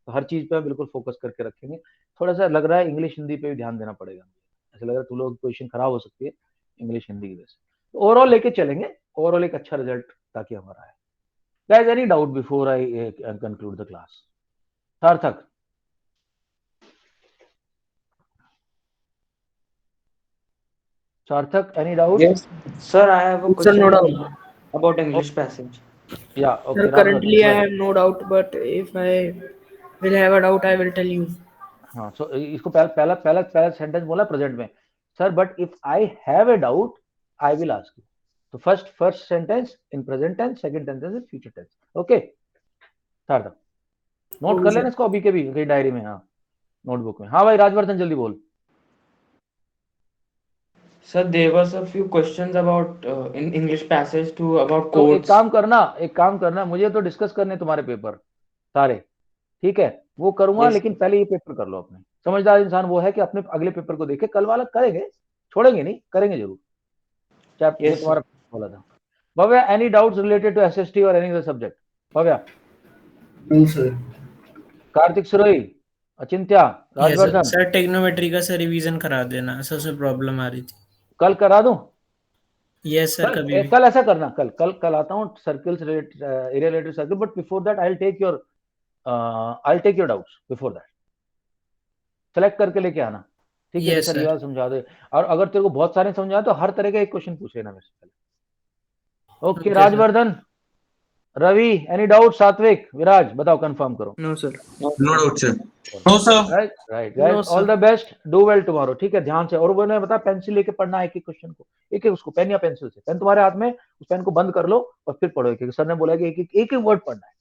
तो हर चीज पे बिल्कुल फोकस करके रखेंगे। थोड़ा सा लग रहा है इंग्लिश हिंदी पे भी ध्यान देना पड़ेगा, ऐसा लग रहा है तुम लोग पोजिशन खराब हो सकती है इंग्लिश हिंदी की वजह से। तो ओवरऑल लेके चलेंगे, ओवरऑल एक अच्छा रिजल्ट ताकि हमारा आए। Guys any doubt before I conclude the class? सार्थक, सार्थक any doubt? Yes, sir. I have a Sir, no question doubt. about English passage. या Sir, okay, currently I Rajvardhan. have no doubt, but if I will have a doubt, I will tell you. हाँ, सो इसको पहला पहला पहला sentence बोला present में, sir but if I have a doubt I will ask you. तो first sentence in present tense, second sentence in future tense. Okay Sarthak, note कर Okay, लेना sir. इसको अभी के भी कहीं डायरी में, हाँ नोटबुक में। हाँ भाई राजवर्धन जल्दी बोल। Sir, there was a few questions about in English passage to about तो quotes. एक काम करना, मुझे तो डिस्कस करने तुम्हारे पेपर सारे, ठीक है वो करूंगा, Yes, लेकिन पहले ये पेपर कर लो अपने। समझदार इंसान वो है कि अपने अगले पेपर को देखे, कल वाला करेंगे, छोड़ेंगे नहीं, करेंगे जरूर। जो yes, तुम्हारा बोला था। Bhavya any doubts related to SST और any other subject? Bhavya, No, sir. Kartik Surai, Achintya, yes sir. Rajvardhan, sir trigonometry का सर रिवीजन करा देना, सबसे प्रॉब्लम आ रही थी। कल करा दूं? यस सर, कभी भी। कल ऐसा करना, कल आता हूँ circles related, area related circle, but before that I will take your doubts before that, select करके लेके आना। ठीक है, यस सर ये सर। वाला समझा दे। और अगर तेरे को बहुत सारे समझा तो हर तरह का एक क्वेश्चन पूछ लेना मेरे से पहले। Okay okay Rajvardhan, Ravi any doubt? Satvik, Viraj बताओ, कंफर्म करो। No sir. No doubt sir. No, sir. Right right No, guys, all sir. The best, do well tomorrow. ठीक है, ध्यान से। और वो मैंने बता, पेंसिल लेके पढ़ना है, एक एक क्वेश्चन को, एक एक उसको, पेन या पेंसिल से, पेन तुम्हारे हाथ में, उस पेन को बंद कर लो और फिर पढ़ो। एक सर ने बोला कि एक एक वर्ड पढ़ना है।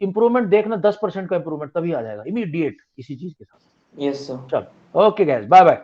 इंप्रूवमेंट देखना, 10% का इंप्रूवमेंट तभी आ जाएगा इमीडिएट इसी चीज के साथ। yes, sir. चलो ओके गाइस, बाय बाय।